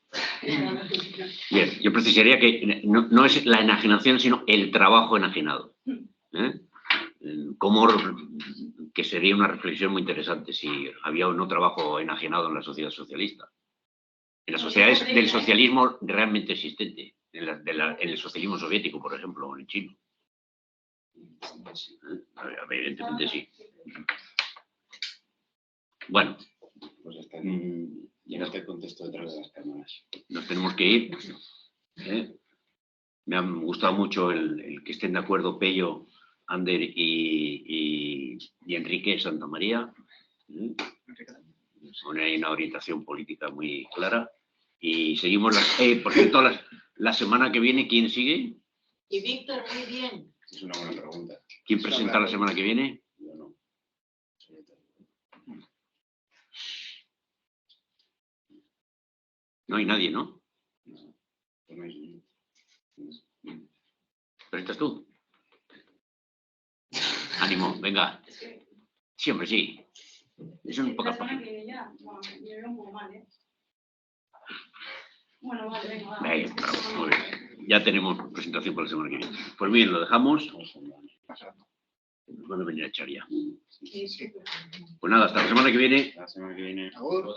Bien, yo precisaría que no es la enajenación, sino el trabajo enajenado. Que sería una reflexión muy interesante si había o no trabajo enajenado en la sociedad socialista. En las sociedades del socialismo realmente existente, en el socialismo soviético, por ejemplo, o en el chino. Evidentemente sí. Bueno. Pues está y en este contexto detrás de las cámaras. Nos tenemos que ir. Me ha gustado mucho el que estén de acuerdo Pello, Ander y Enrique Santamaría. Hay una orientación política muy clara. Y seguimos por cierto, la semana que viene, ¿quién sigue? Y Víctor, muy bien. Es una buena pregunta. ¿Quién presenta la semana que viene? Yo no. No hay nadie, ¿no? No hay. ¿Presentas tú? Ánimo, venga. Siempre sí. Es un poco. La semana que viene ya, bueno, me veo un poco mal, ¿eh? Bueno, vale, venga. Venga, muy bien. Ya tenemos presentación para la semana que viene. Pues bien, lo dejamos. Nos van a venir a echar ya. Pues nada, hasta la semana que viene. La semana que viene. Agur.